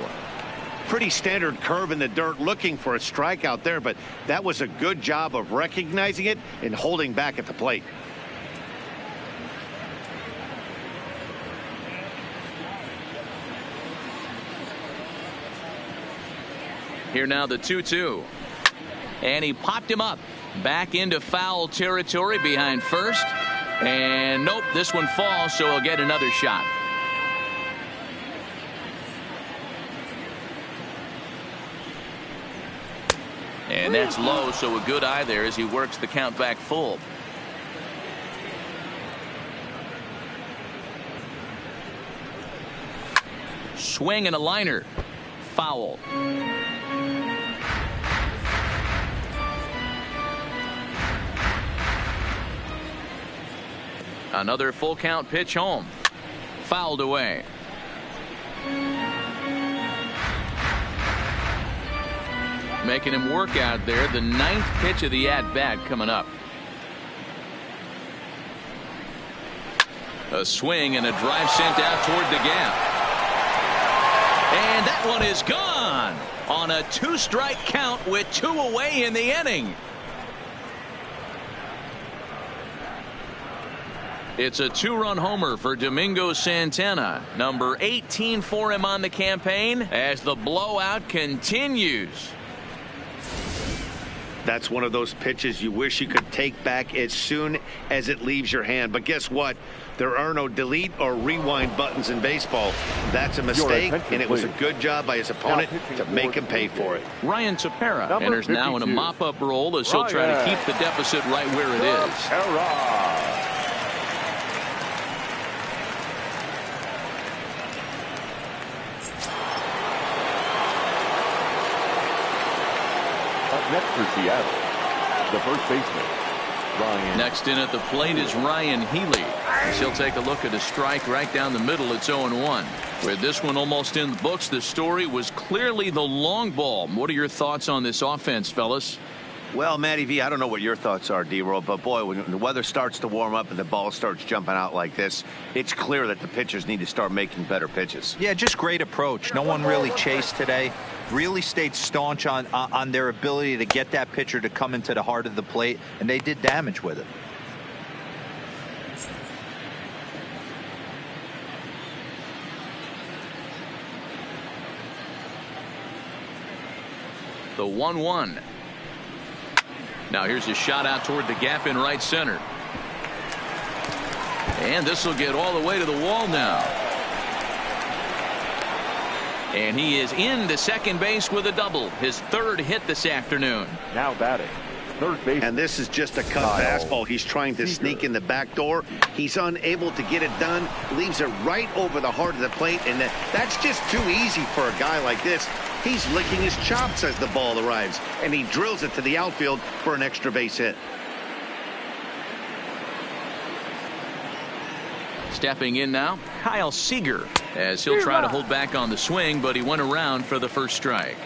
Pretty standard curve in the dirt, looking for a strikeout there, but that was a good job of recognizing it and holding back at the plate. Here now the 2-2. And he popped him up. Back into foul territory behind first. And nope, this one falls, so he'll get another shot. And that's low, so a good eye there as he works the count back full. Swing and a liner. Foul. Another full count pitch home. Fouled away. Making him work out there. The ninth pitch of the at-bat coming up. A swing and a drive sent out toward the gap. And that one is gone on a two-strike count with two away in the inning. It's a two-run homer for Domingo Santana, number 18 for him on the campaign as the blowout continues. That's one of those pitches you wish you could take back as soon as it leaves your hand. But guess what? There are no delete or rewind buttons in baseball. That's a mistake, and it was a good job by his opponent to make him pay for it. Ryan Tepera enters now in a mop-up role as he'll try to keep the deficit right where it is. Next for Seattle, the first baseman, Ryan. Next in at the plate is Ryan Healy. He'll take a look at a strike right down the middle. It's 0-1. With this one almost in the books, the story was clearly the long ball. What are your thoughts on this offense, fellas? Well, Matty V, I don't know what your thoughts are, D-Roll, but boy, when the weather starts to warm up and the ball starts jumping out like this, it's clear that the pitchers need to start making better pitches. Yeah, just great approach. No one really chased today. Really stayed staunch on their ability to get that pitcher to come into the heart of the plate, and they did damage with it. The 1-1. Now here's a shot out toward the gap in right center. And this will get all the way to the wall now. And he is into second base with a double. His third hit this afternoon. Now batting, third base. And this is just a cut fastball. He's trying to sneak in the back door. He's unable to get it done. Leaves it right over the heart of the plate. And that's just too easy for a guy like this. He's licking his chops as the ball arrives. And he drills it to the outfield for an extra base hit. Stepping in now, Kyle Seager, as he'll try to hold back on the swing, but he went around for the first strike.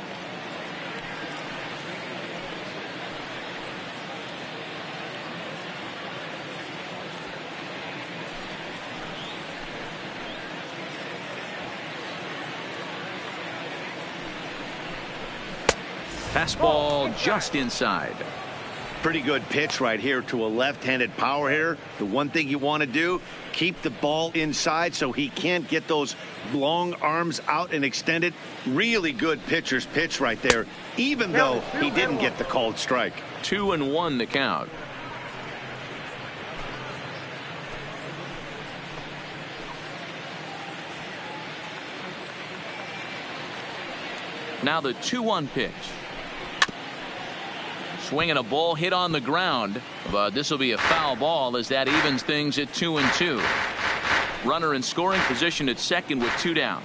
Fastball just inside. Pretty good pitch right here to a left-handed power hitter. The one thing you want to do, keep the ball inside so he can't get those long arms out and extended. Really good pitcher's pitch right there, even though he didn't get the called strike. 2-1 the count. Now the 2-1 pitch. Swinging a ball hit on the ground, but this will be a foul ball as that evens things at 2-2. Runner in scoring position at second with 2 down.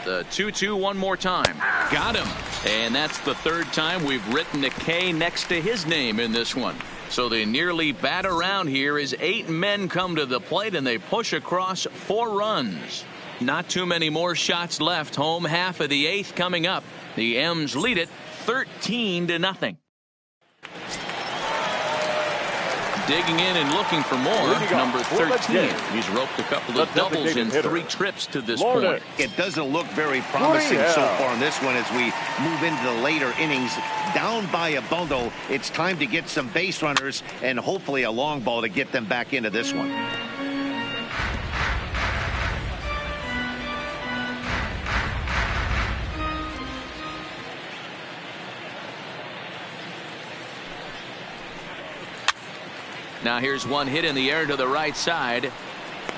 The 2-2 one more time. Got him. And that's the third time we've written a K next to his name in this one. So they nearly bat around here as 8 men come to the plate and they push across 4 runs. Not too many more shots left. Home half of the 8th coming up. The M's lead it 13-0. Digging in and looking for more. Number 13. He's roped a couple of doubles in 3 trips to this point. It doesn't look very promising so far in this one as we move into the later innings. Down by a bundle, it's time to get some base runners and hopefully a long ball to get them back into this one. Now here's one hit in the air to the right side.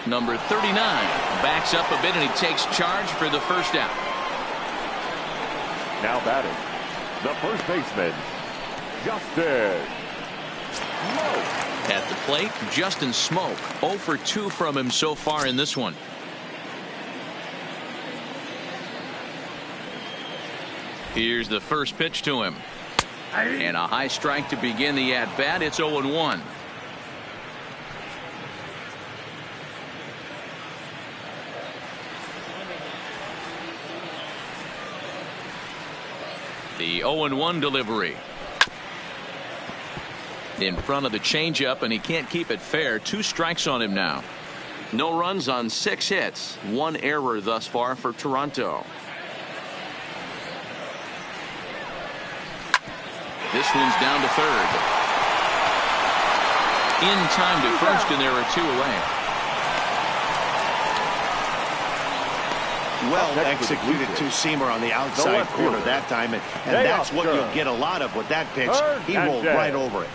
Number 39 backs up a bit and he takes charge for the first out. Now batting, the first baseman, Justin Smoke. At the plate, Justin Smoke. 0 for 2 from him so far in this one. Here's the first pitch to him. And a high strike to begin the at-bat. It's 0-1. The 0-1 delivery. In front of the changeup, and he can't keep it fair. 2 strikes on him now. No runs on 6 hits. 1 error thus far for Toronto. This one's down to third. In time to first, and there are 2 away. Well executed 2-seamer on the outside corner that time, and that's what you'll get a lot of with that pitch. He rolled right over it.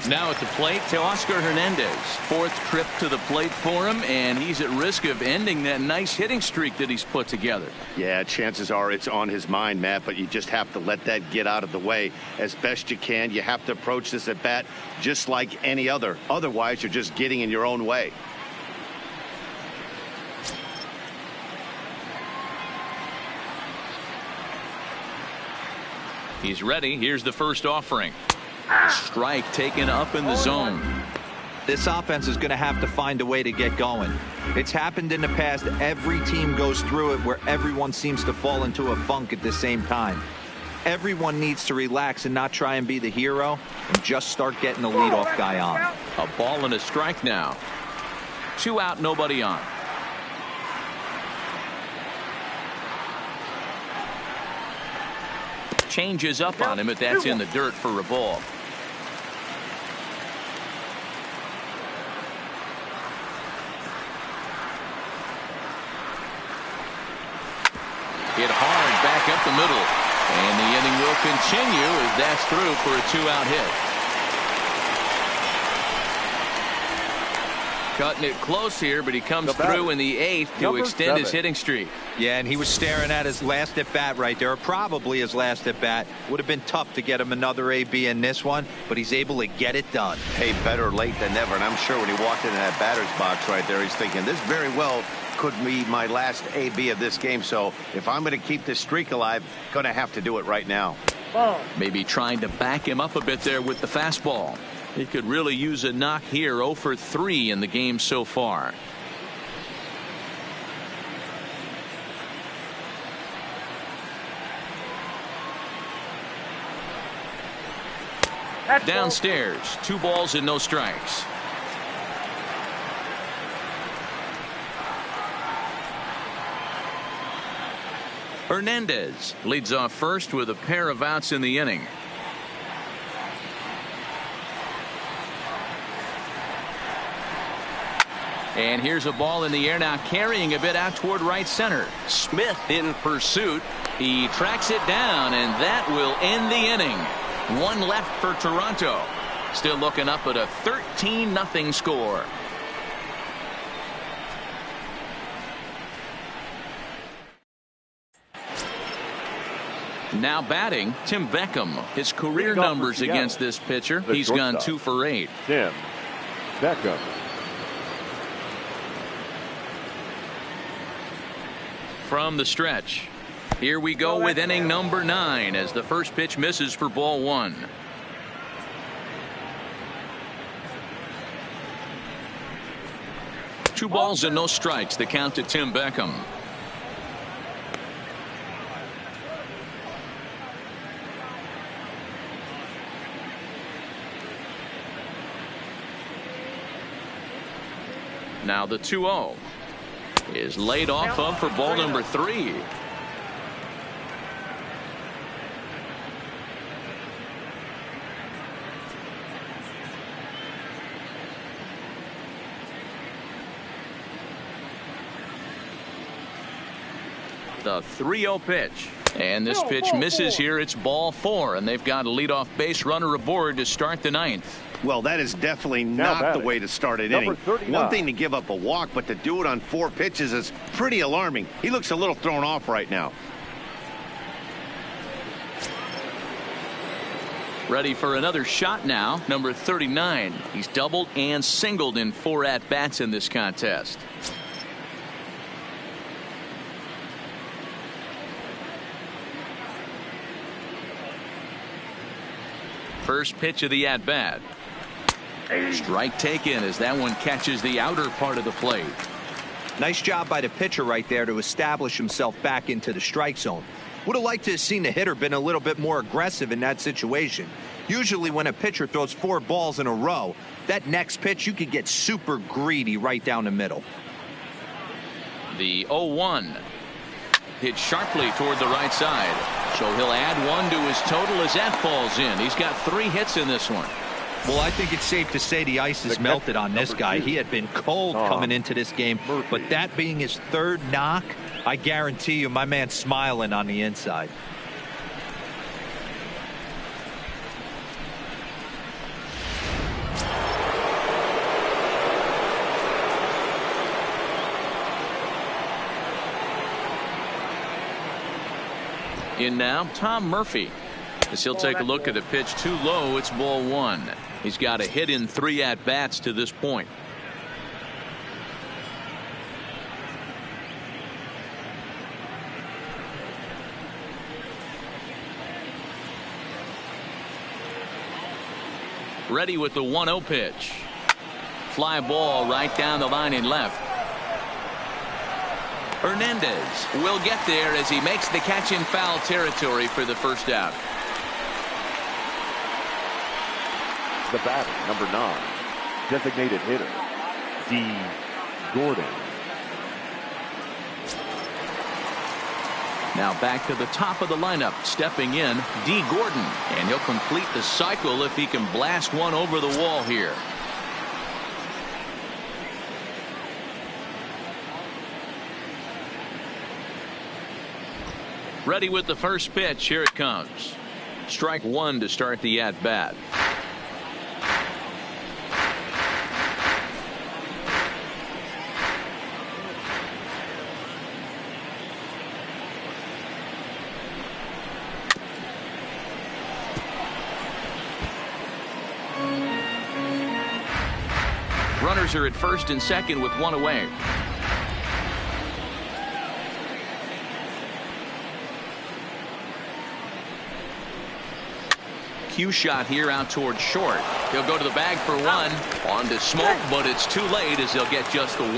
Now at the plate, Teoscar Hernandez. 4th trip to the plate for him, and he's at risk of ending that nice hitting streak that he's put together. Yeah, chances are it's on his mind, Matt, but you just have to let that get out of the way as best you can. You have to approach this at bat just like any other. Otherwise, you're just getting in your own way. He's ready. Here's the first offering. Strike taken up in the zone. This offense is going to have to find a way to get going. It's happened in the past. Every team goes through it where everyone seems to fall into a funk at the same time. Everyone needs to relax and not try and be the hero and just start getting the leadoff guy on. A ball and a strike now. 2 out, nobody on. Changes up on him, but that's in the dirt for a ball. Hit hard back up the middle. And the inning will continue as that's through for a 2-out hit. Cutting it close here, but he comes through in the 8th to extend his hitting streak. Yeah, and he was staring at his last at-bat right there, probably his last at-bat. Would have been tough to get him another AB in this one, but he's able to get it done. Hey, better late than never, and I'm sure when he walked into that batter's box right there, he's thinking, this very well could be my last AB of this game, so if I'm going to keep this streak alive, going to have to do it right now. Maybe trying to back him up a bit there with the fastball. He could really use a knock here. 0 for 3 in the game so far. Downstairs, 2 balls and no strikes. Hernandez leads off first with a pair of outs in the inning. And here's a ball in the air now, carrying a bit out toward right center. Smith in pursuit. He tracks it down, and that will end the inning. 1 left for Toronto. Still looking up at a 13-0 score. Now batting, Tim Beckham. His career numbers against this pitcher, he's gone 2 for 8. Tim Beckham. From the stretch. Here we go with inning number 9 as the first pitch misses for ball 1. Two balls and no strikes. The count to Tim Beckham. Now the 2-0 is laid off of for ball number 3. The 3-0 pitch, and this pitch misses here. It's ball 4, and they've got a leadoff base runner aboard to start the 9th. Well, that is definitely not the way to start an inning. One thing to give up a walk, but to do it on 4 pitches is pretty alarming. He looks a little thrown off right now. Ready for another shot now. Number 39. He's doubled and singled in 4 at-bats in this contest. First pitch of the at-bat. Strike taken as that one catches the outer part of the plate. Nice job by the pitcher right there to establish himself back into the strike zone. Would have liked to have seen the hitter been a little bit more aggressive in that situation. Usually when a pitcher throws 4 balls in a row, that next pitch you could get super greedy right down the middle. The 0-1 hit sharply toward the right side. So he'll add 1 to his total as that falls in. He's got 3 hits in this one. Well, I think it's safe to say the ice is melted on this guy. He had been cold coming into this game, but that being his 3rd knock, I guarantee you my man's smiling on the inside. In now, Tom Murphy. As he'll take a look at a pitch too low, it's ball 1. He's got a hit in 3 at-bats to this point. Ready with the 1-0 pitch. Fly ball right down the line and left. Hernandez will get there as he makes the catch in foul territory for the first out. The batter, number 9, designated hitter, D. Gordon. Now back to the top of the lineup, stepping in, D. Gordon, and he'll complete the cycle if he can blast one over the wall here. Ready with the first pitch. Here it comes. Strike 1 to start the at-bat. Runners are at first and second with 1 away. Cue shot here out towards short. He'll go to the bag for 1. On to Smoke, but it's too late as they'll get just the 1.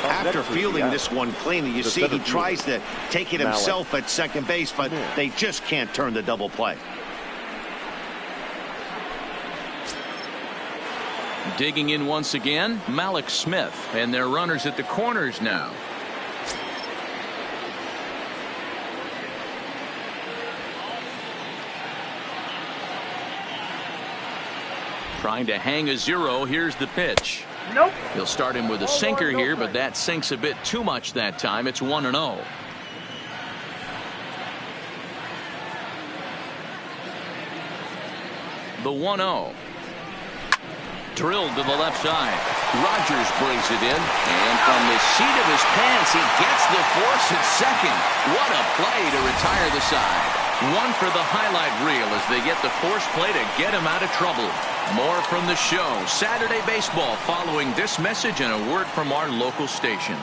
After fielding this one cleanly, you see he tries to take it himself at second base, but they just can't turn the double play. Digging in once again, Malik Smith, and their runners at the corners now. Trying to hang a zero. Here's the pitch. Nope. He'll start him with a sinker here, but that sinks a bit too much that time. It's 1-0. The 1-0. Drilled to the left side. Rogers brings it in, and from the seat of his pants, he gets the force at second. What a play to retire the side. One for the highlight reel as they get the force play to get him out of trouble. More from the show. Saturday Baseball following this message and a word from our local stations.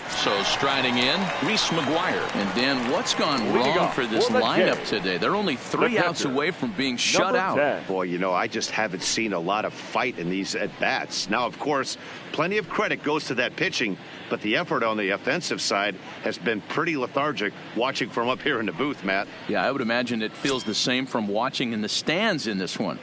So striding in, Reese McGuire. And Dan, what's gone wrong for this lineup today? They're only 3 outs away from being shut out. Boy, you know, I just haven't seen a lot of fight in these at-bats. Now, of course, plenty of credit goes to that pitching, but the effort on the offensive side has been pretty lethargic watching from up here in the booth, Matt. Yeah, I would imagine it feels the same from watching in the stands in this one.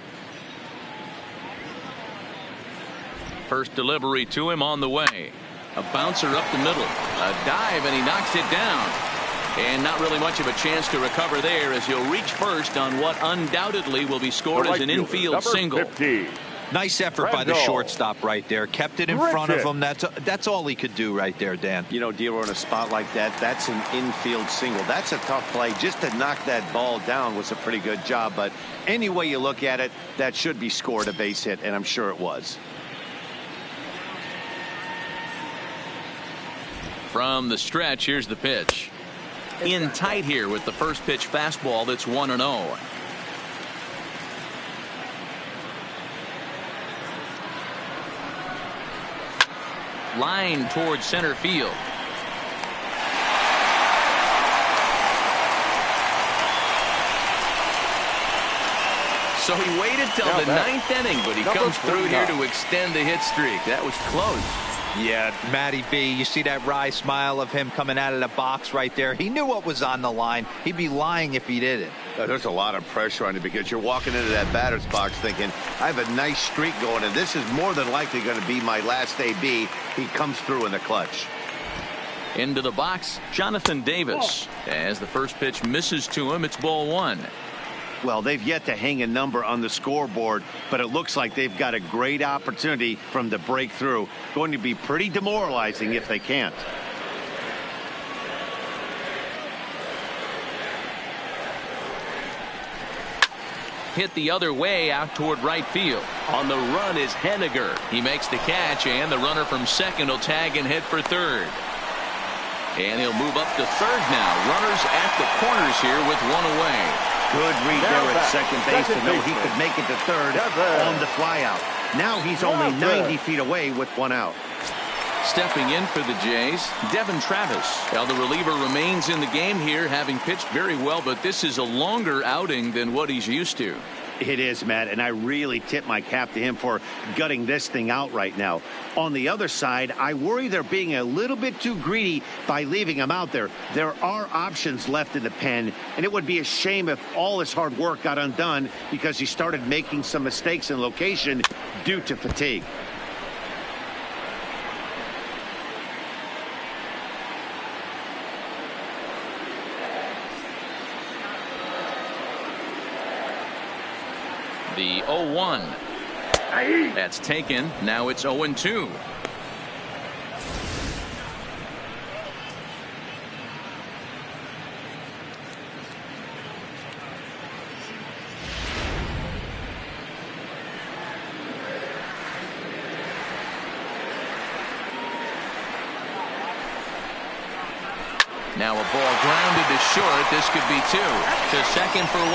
First delivery to him on the way. A bouncer up the middle. A dive, and he knocks it down. And not really much of a chance to recover there as he'll reach first on what undoubtedly will be scored as an infield single. 50. Nice effort by the shortstop right there. Kept it in front of him. That's all he could do right there, Dan. You know, Dero, in a spot like that, that's an infield single. That's a tough play. Just to knock that ball down was a pretty good job. But any way you look at it, that should be scored a base hit, and I'm sure it was. From the stretch, here's the pitch. In tight here with the first pitch fastball. That's 1-0. Line towards center field. So he waited till the 9th inning, but he comes through here to extend the hit streak. That was close. Yeah, Matty B, you see that wry smile of him coming out of the box right there. He knew what was on the line. He'd be lying if he didn't. There's a lot of pressure on you because you're walking into that batter's box thinking, I have a nice streak going, and this is more than likely going to be my last AB. He comes through in the clutch. Into the box, Jonathan Davis. As the first pitch misses to him, it's ball 1. Well, they've yet to hang a number on the scoreboard, but it looks like they've got a great opportunity from the breakthrough. Going to be pretty demoralizing if they can't. Hit the other way out toward right field. On the run is Henniger. He makes the catch, and the runner from second will tag and head for third. And he'll move up to third now. Runners at the corners here with one away. Good read there at second base to know he could make it to third on the flyout. Now he's only 90 feet away with one out. Stepping in for the Jays, Devin Travis. Now the reliever remains in the game here, having pitched very well, but this is a longer outing than what he's used to. It is, Matt, and I really tip my cap to him for gutting this thing out right now. On the other side, I worry they're being a little bit too greedy by leaving him out there. There are options left in the pen, and it would be a shame if all his hard work got undone because he started making some mistakes in location due to fatigue. The 0-1. That's taken. Now it's 0-2. Now a ball grounded to short. This could be 2. To second for 1.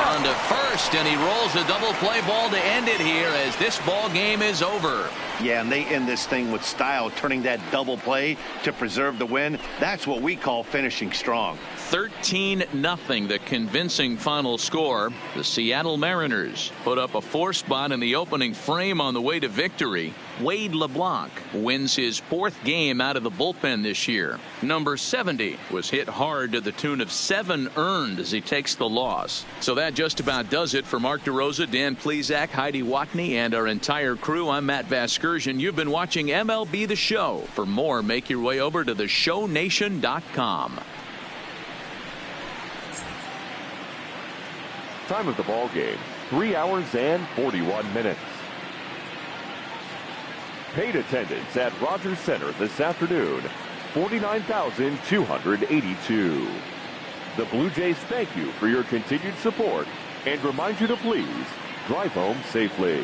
On to first, and he rolls a double play ball to end it here as this ball game is over. Yeah, and they end this thing with style, turning that double play to preserve the win. That's what we call finishing strong. 13-0, the convincing final score. The Seattle Mariners put up a 4 spot in the opening frame on the way to victory. Wade LeBlanc wins his 4th game out of the bullpen this year. Number 70 was hit hard to the tune of 7 earned as he takes the loss. So that just about does it for Mark DeRosa, Dan Plesac, Heidi Watney, and our entire crew. I'm Matt Vasgersian. You've been watching MLB The Show. For more, make your way over to theshownation.com. Time of the ball game, 3 hours and 41 minutes. Paid attendance at Rogers Center this afternoon, 49,282. The Blue Jays thank you for your continued support and remind you to please drive home safely.